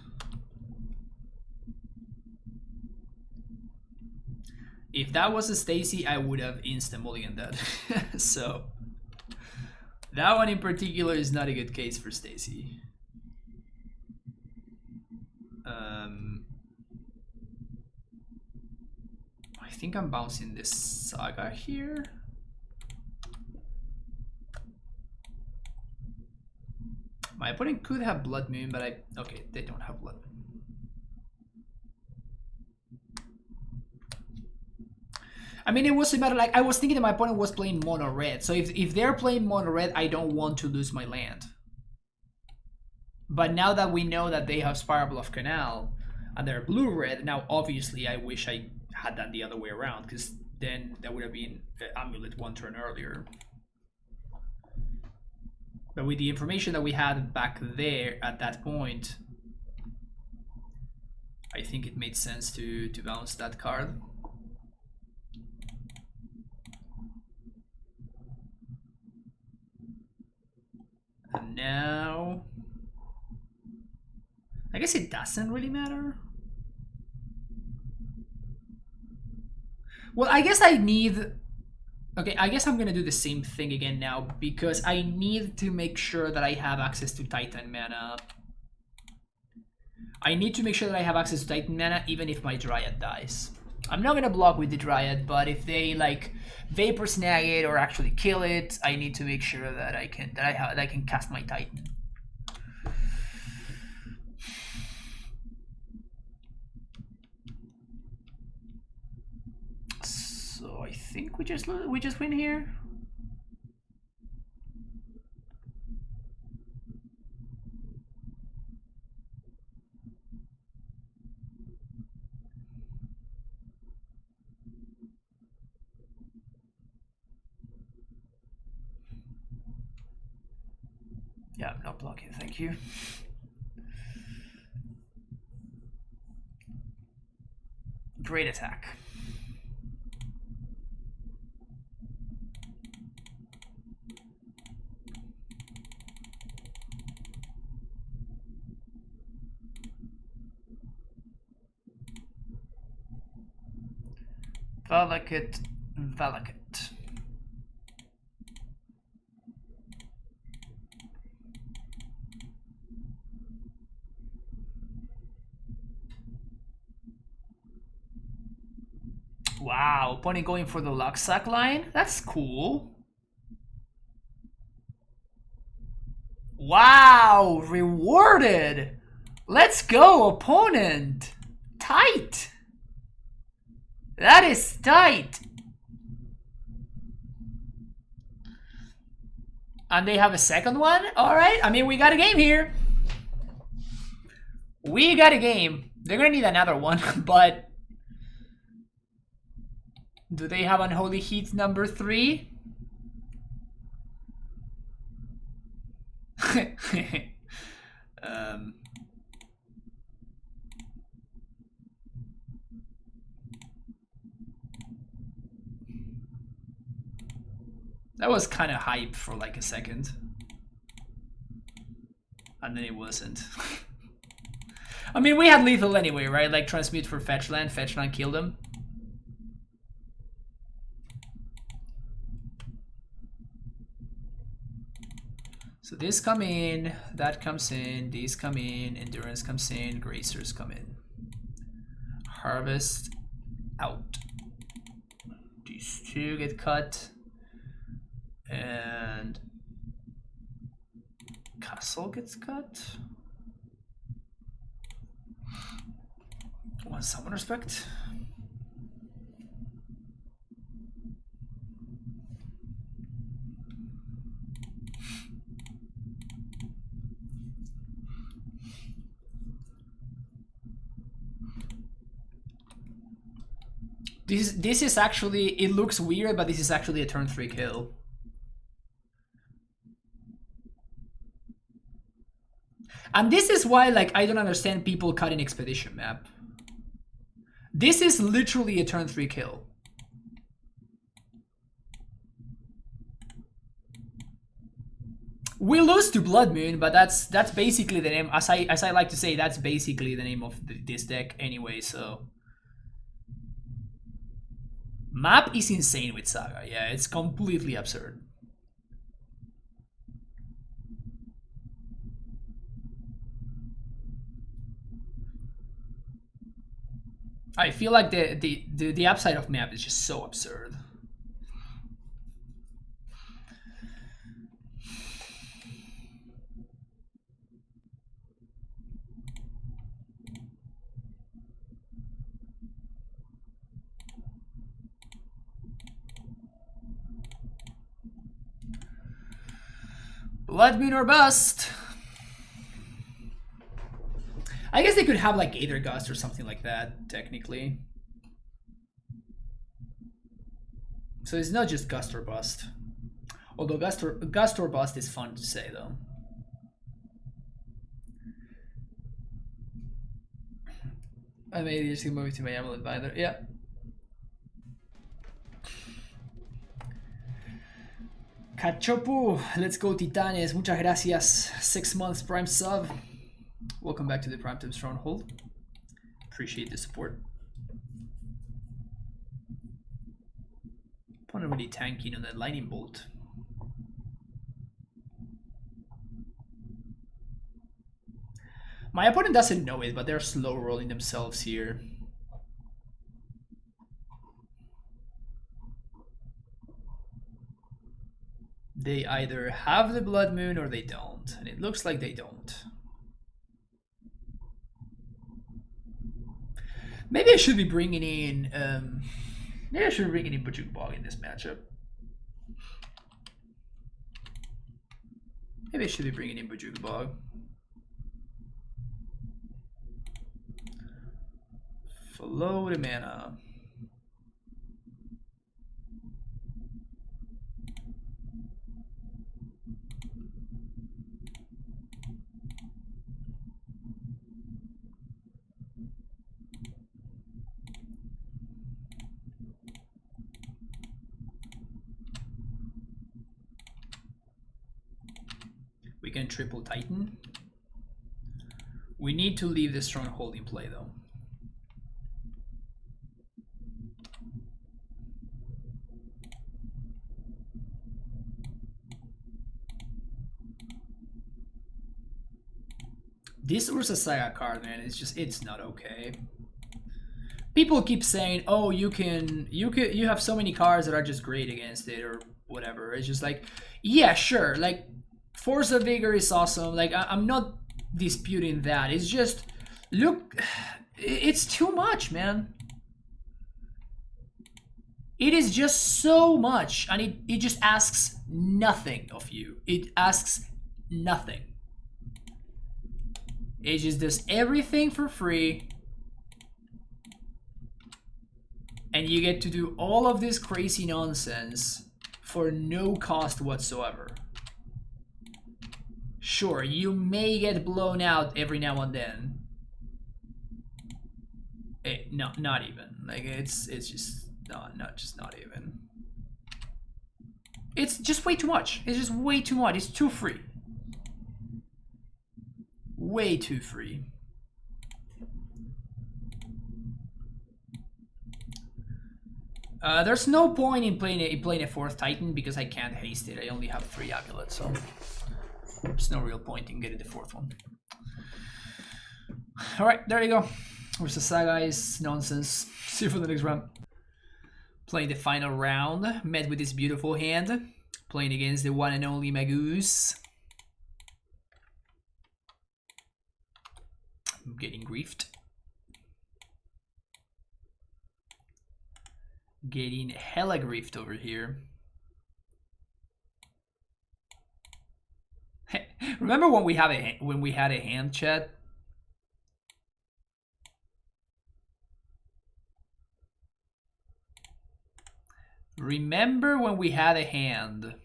If that was a Stacy, I would have instant mulliganed that. So that one in particular is not a good case for Stacy. I think I'm bouncing this Saga here. My opponent could have Blood Moon, but okay, they don't have Blood Moon. I mean, it was a matter, like, I was thinking that my opponent was playing mono red, so if they're playing mono red, I don't want to lose my land. But now that we know that they have Spiral Bluff Canal and they're blue red, now obviously I wish I had that the other way around, because then that would have been Amulet one turn earlier. But with the information that we had back there at that point, I think it made sense to bounce that card. And now, I guess it doesn't really matter. Well, I guess I need... Okay, I guess I'm gonna do the same thing again now, because I need to make sure that I have access to Titan mana. I need to make sure that I have access to Titan mana even if my Dryad dies. I'm not gonna block with the Dryad, but if they like Vapor Snag it or actually kill it, I need to make sure that I can cast my Titan. So I think we just win here. Yeah, I'm not blocking, thank you. Great attack. Valakut, Valakut. Wow, opponent going for the Luxac line? That's cool. Wow, rewarded. Let's go, opponent. Tight. That is tight. And they have a second one? All right, I mean, we got a game here. We got a game. They're gonna need another one, but... Do they have Unholy Heat number 3? That was kind of hype for like a second. And then it wasn't. I mean, we had lethal anyway, right? Like transmute for fetch land killed him. So this come in, that comes in, these come in, endurance comes in, gracers come in. Harvest out. These two get cut. And castle gets cut. Want someone respect? This is actually, it looks weird, but this is actually a turn 3 kill. And this is why, like, I don't understand people cutting Expedition map. This is literally a turn 3 kill. We lose to Blood Moon, but that's basically the name. As I like to say, that's basically the name of this deck anyway. So map is insane with Saga. Yeah, it's completely absurd. I feel like the upside of map is just so absurd. Blood Moon or bust. I guess they could have like Aether Gust or something like that, technically. So it's not just Gust or bust. Although Gust or bust is fun to say though. I made it to move to my Amulet binder. Yeah. Cachopo, let's go Titanes. Muchas gracias. 6 months Prime sub. Welcome back to the Primetime Stronghold. Appreciate the support. Opponent really tanking on that Lightning Bolt. My opponent doesn't know it, but they're slow rolling themselves here. They either have the Blood Moon or they don't, and it looks like they don't. Maybe I should be bringing in, maybe I should be bringing in BW Bog in this matchup. Maybe I should be bringing in BW Bog. Follow the mana. We can triple Titan. We need to leave the Stronghold in play though. This Ursa Saga card, man, it's not okay. People keep saying, "Oh, you have so many cards that are just great against it or whatever." It's just like, yeah, sure. Like Force of Vigor is awesome. Like I'm not disputing that. It's just, look, it's too much, man. It is just so much, and it just asks nothing of you. It asks nothing. It just does everything for free. And you get to do all of this crazy nonsense for no cost whatsoever. Sure, you may get blown out every now and then. No, not even. Like it's just not even. It's just way too much. It's just way too much. It's too free. Way too free. There's no point in playing a fourth Titan because I can't haste it. I only have 3 Amulets, so there's no real point in getting the 4th one. Alright, there you go. Ursa Saga is nonsense. See you for the next round. Playing the final round. Met with this beautiful hand. Playing against the one and only Magoose. I'm getting griefed. Getting hella griefed over here. Remember when we had a hand chat? Remember when we had a hand?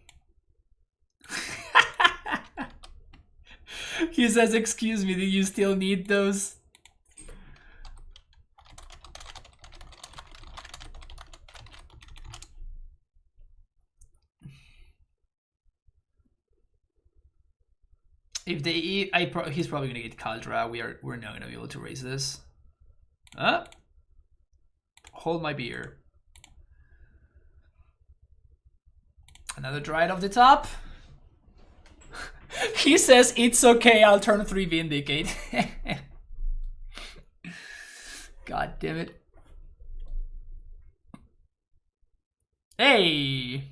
He says, excuse me, do you still need those? If they eat, he's probably gonna get Kaldra. We're not gonna be able to raise this. Hold my beer. Another Dryad off the top. He says it's okay. I'll turn 3 Vindicate. God damn it. Hey.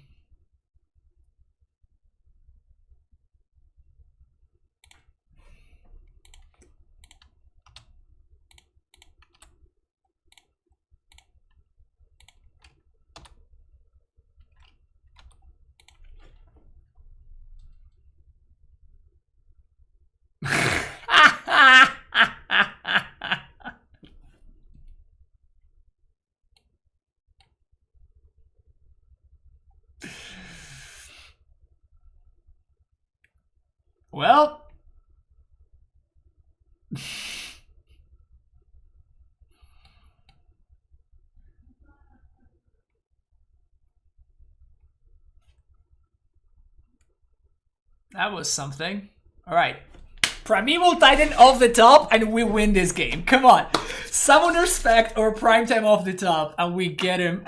Well, that was something. All right. Primeval Titan off the top and we win this game. Come on. Summoner Spect or Primetime off the top and we get him.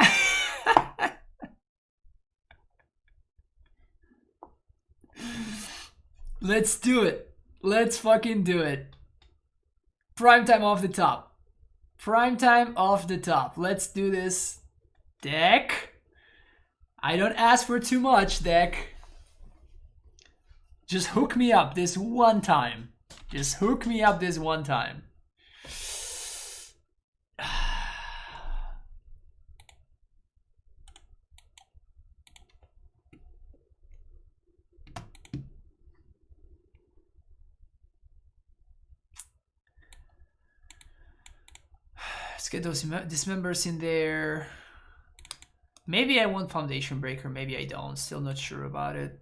Let's do it. Let's fucking do it. Primetime off the top. Primetime off the top. Let's do this. Deck. I don't ask for too much, deck. Just hook me up this one time. Just hook me up this one time. Let's get those dismembers in there. Maybe I want Foundation Breaker, maybe I don't. Still not sure about it.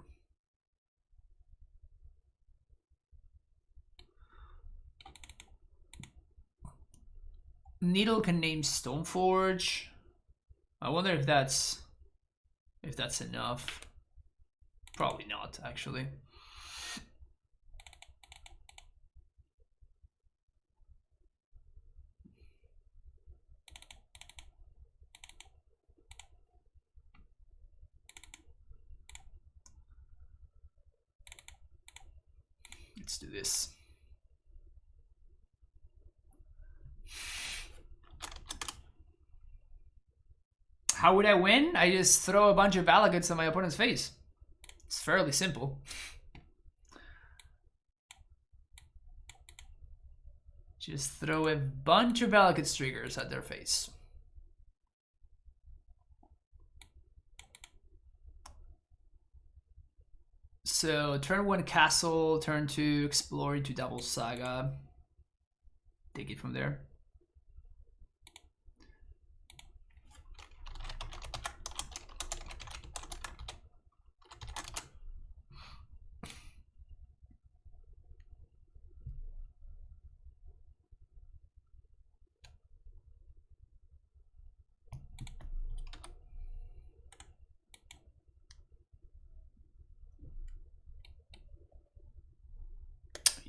Needle can name Stoneforge. I wonder if that's enough. Probably not, actually. Let's do this. How would I win? I just throw a bunch of Valaguts on my opponent's face. It's fairly simple. Just throw a bunch of Valagut triggers at their face. So turn 1 castle, turn 2 explore into double saga. Take it from there.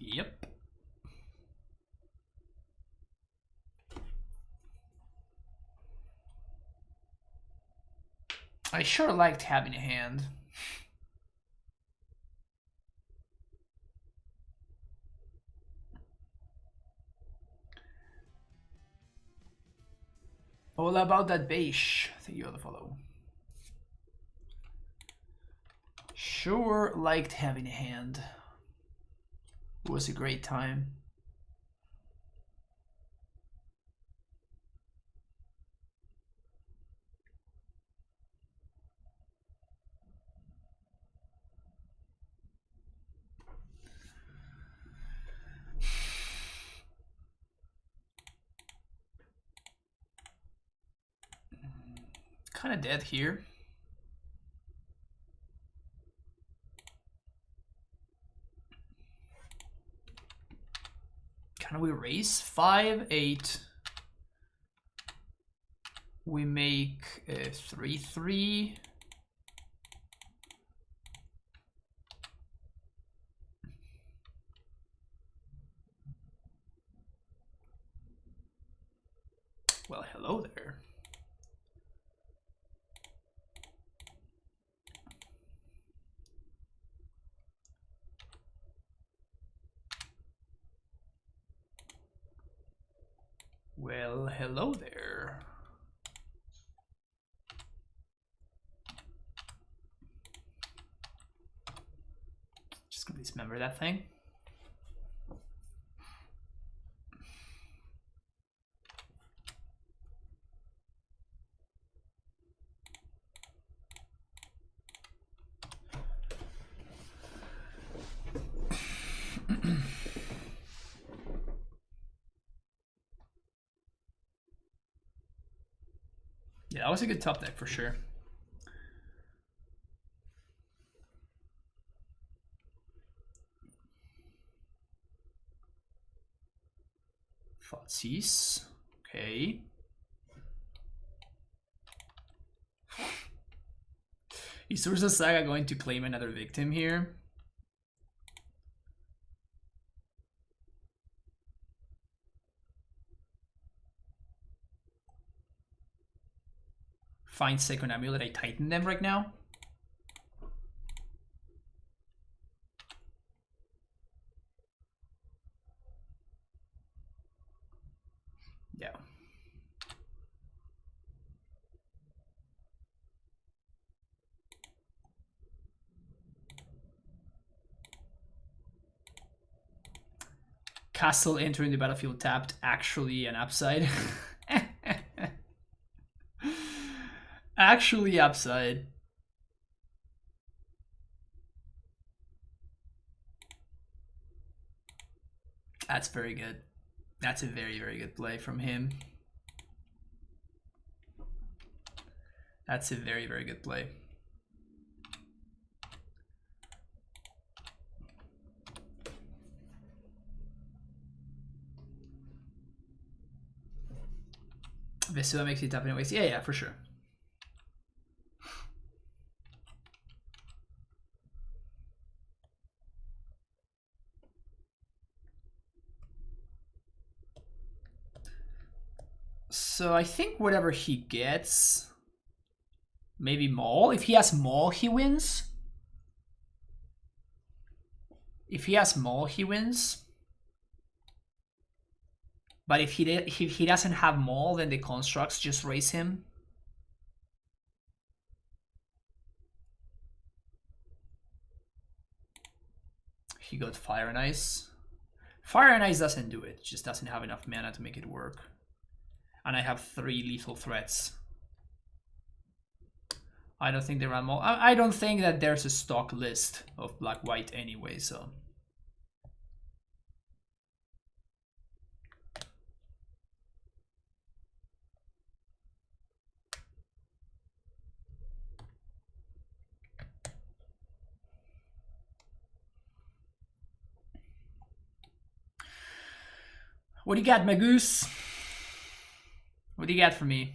Yep. I sure liked having a hand. All about that beige. Thank you for the follow. Sure liked having a hand. It was a great time. Kind of dead here. we raise 5-8. We make 3-3. Well, hello there. Well, hello there. Just gonna dismember that thing. Yeah, that was a good top deck for sure. Thoughtseize. Okay. Is Urza Saga going to claim another victim here? Find second Amulet, I tighten them right now. Yeah. Castle entering the battlefield tapped, actually an upside. Actually upside. That's very good. That's a very, very good play from him. That's a very, very good play. Vesua makes it tap anyways. Yeah, yeah, for sure. So I think whatever he gets, maybe Maul. If he has Maul, he wins. If he has Maul, he wins. But if he doesn't have Maul, then the constructs just raise him. He got Fire and Ice. Fire and Ice doesn't do it. Just doesn't have enough mana to make it work. And I have 3 lethal threats. I don't think they run Maul. I don't think that there's a stock list of black-white anyway, so... What do you got, my goose? What do you got for me?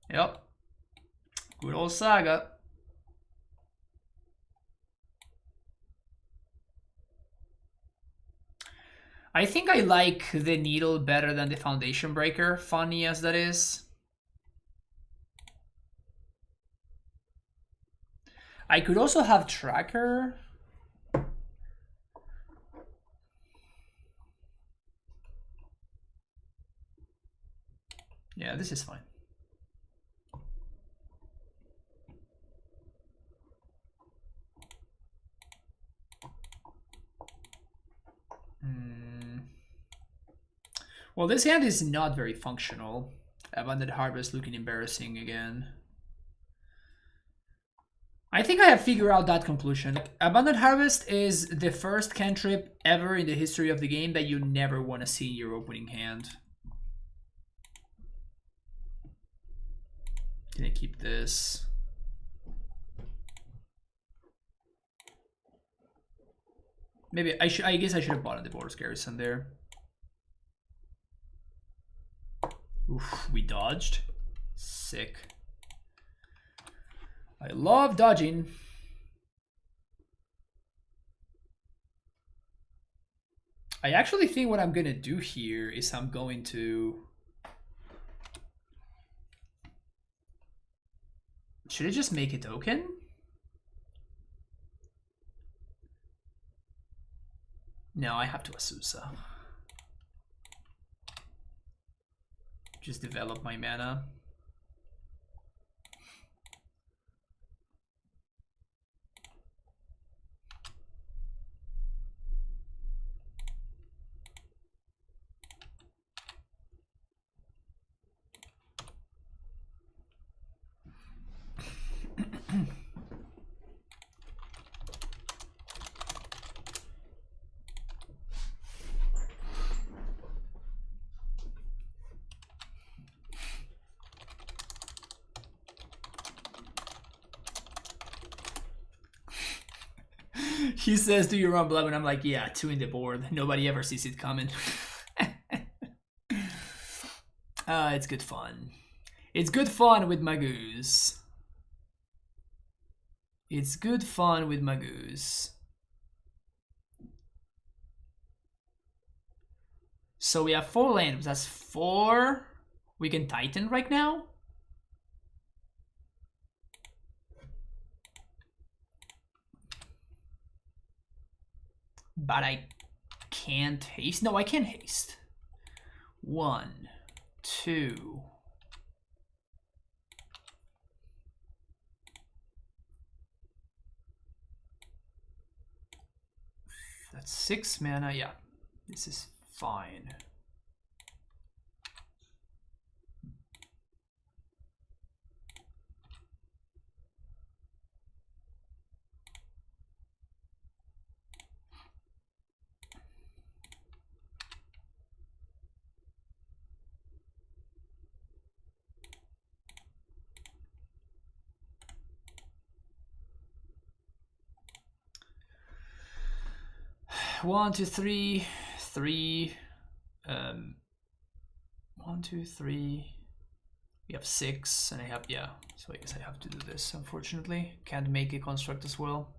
Yep. Good old Saga. I think I like the Needle better than the Foundation Breaker, funny as that is. I could also have Tracker. Yeah, this is fine. Well, this hand is not very functional. Abundant Harvest looking embarrassing again. I think I have figured out that conclusion. Abundant Harvest is the first cantrip ever in the history of the game that you never want to see in your opening hand. Can I keep this? Maybe I guess I should have bought the Borders Garrison there. Oof, we dodged. Sick. I love dodging. I actually think what I'm gonna do here is I'm going to... Should I just make a token? No, I have to Asusa. Just develop my mana. He says, do you run blood? And I'm like, yeah, 2 in the board. Nobody ever sees it coming. It's good fun. It's good fun with Magoos. It's good fun with Magoos. So we have 4 lands. That's 4. We can Titan right now. But I can't haste. No, I can haste. 1, 2. That's 6 mana. Yeah, this is fine. One, two, three, 1, 2, 3. We have 6, and I have, yeah. So I guess I have to do this. Unfortunately, can't make a construct as well.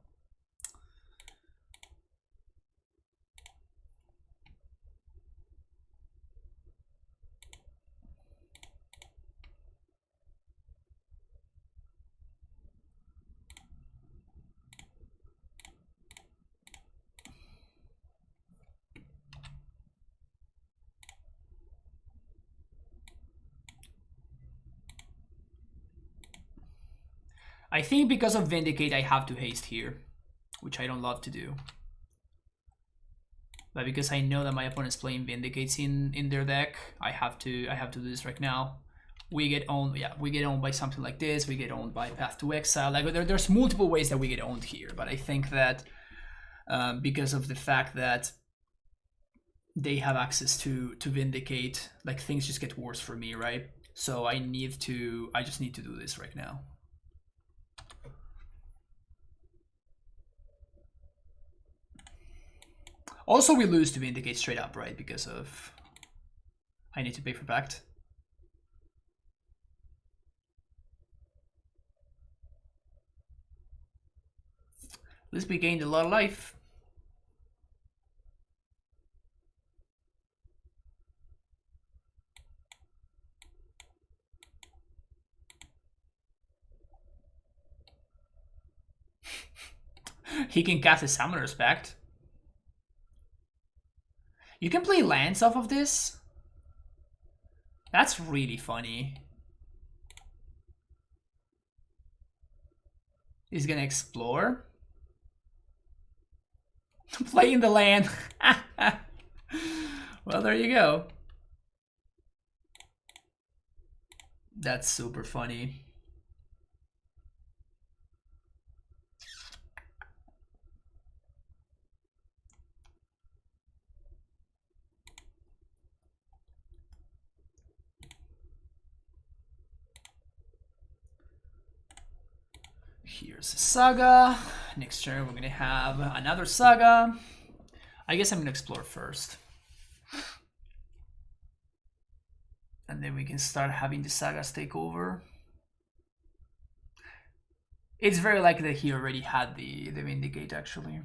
I think because of Vindicate, I have to haste here, which I don't love to do. But because I know that my opponent's playing Vindicates in their deck, I have to do this right now. We get owned, yeah, we get owned by something like this. We get owned by Path to Exile. Like there's multiple ways that we get owned here, but I think that because of the fact that they have access to Vindicate, like things just get worse for me, right? So I just need to do this right now. Also, we lose to Vindicate straight up, right? Because of... I need to pay for Pact. At least we gained a lot of life. He can cast a Summoner's Pact. You can play lands off of this. That's really funny. He's gonna explore. Playing the land. Well, there you go. That's super funny. Here's a Saga. Next turn we're gonna have another Saga. I guess I'm gonna explore first. And then we can start having the sagas take over. It's very likely that he already had the Vindicate, actually.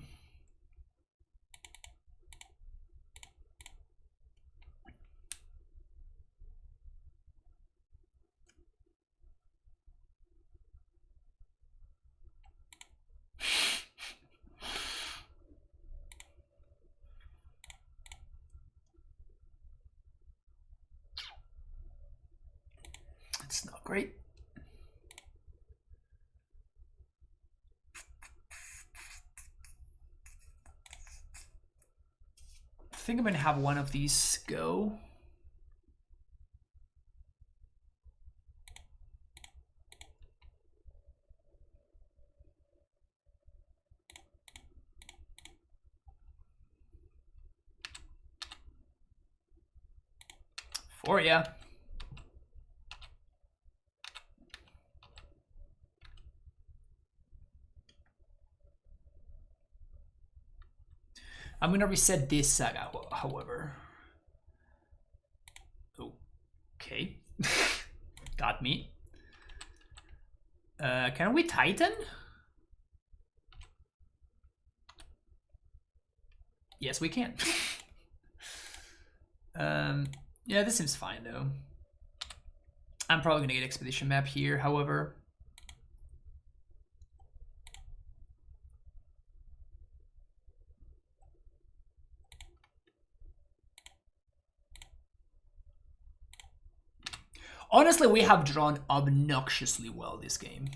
It's not great. I think I'm gonna have one of these go. For ya. I'm gonna reset this saga, however. Okay. Got me. Can we Titan? Yes, we can. Yeah, this seems fine though. I'm probably gonna get Expedition Map here, however. Honestly, we have drawn obnoxiously well this game.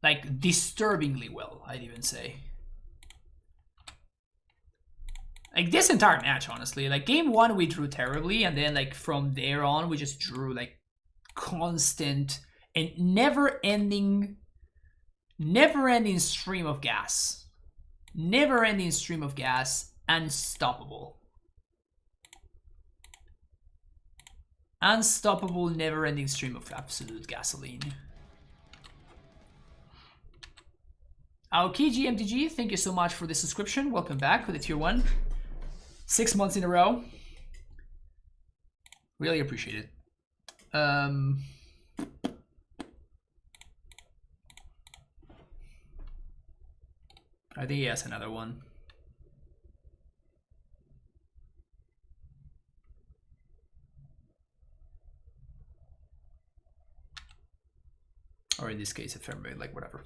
Like, disturbingly well, I'd even say. Like, this entire match, honestly. Like, game one, we drew terribly, and then, like, from there on, we just drew, like, constant and never-ending stream of gas. Never-ending stream of gas, unstoppable. Unstoppable, never-ending stream of absolute gasoline. Aoki GMTG, thank you so much for the subscription. Welcome back with the tier 1. 6 months in a row. Really appreciate it. I think he has another one. Or in this case, Ephemerate, like whatever.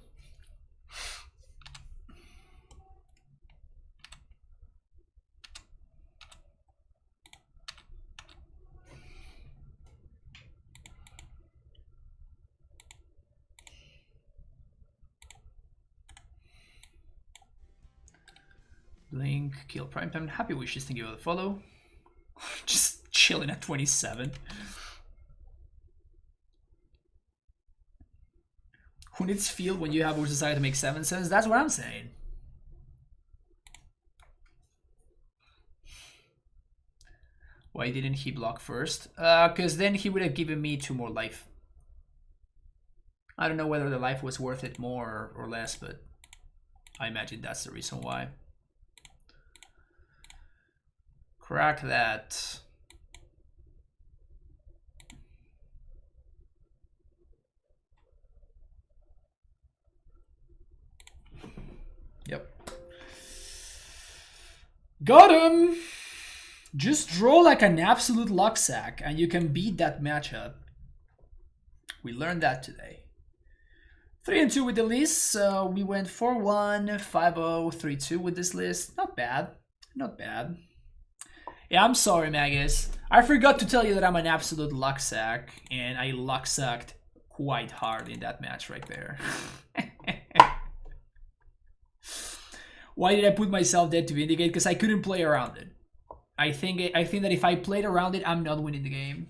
Blink, kill Primetime. Happy wishes, thank you for the follow. Just chilling at 27. Who needs field when you have War Society to make 7/7s? That's what I'm saying. Why didn't he block first? Because then he would have given me 2 more life. I don't know whether the life was worth it more or less, but I imagine that's the reason why. Crack that. Yep. Got him! Just draw like an absolute luck sack and you can beat that matchup. We learned that today. 3-2 with the list. So we went 4-1, 5-0, 3-2 with this list. Not bad. Not bad. Yeah, I'm sorry, Magus. I forgot to tell you that I'm an absolute luck sack, and I luck sucked quite hard in that match right there. Why did I put myself dead to Vindicate? Because I couldn't play around it. I think that if I played around it, I'm not winning the game.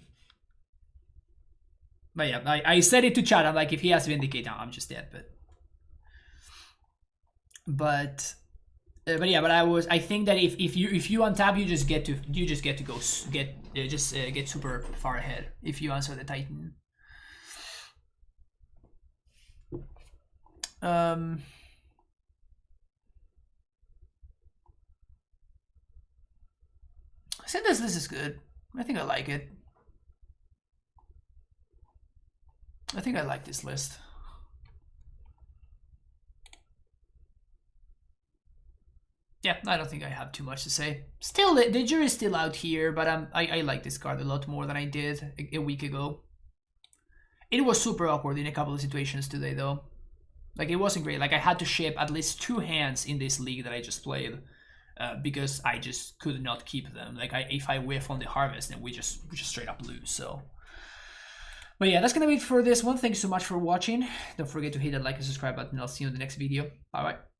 But yeah, I said it to chat. I'm like, if he has Vindicate, I'm just dead. But yeah, but I think that if you untap, you just get to go get super far ahead if you answer the Titan. I said this list is good. I think I like it. I think I like this list. Yeah, I don't think I have too much to say. Still, the jury's still out here, but I like this card a lot more than I did a week ago. It was super awkward in a couple of situations today, though. Like, it wasn't great. Like, I had to ship at least 2 hands in this league that I just played because I just could not keep them. Like, if I whiff on the harvest, then we just straight up lose. So, but yeah, that's gonna be it for this one. Thanks so much for watching. Don't forget to hit that like and subscribe button. I'll see you in the next video. Bye bye.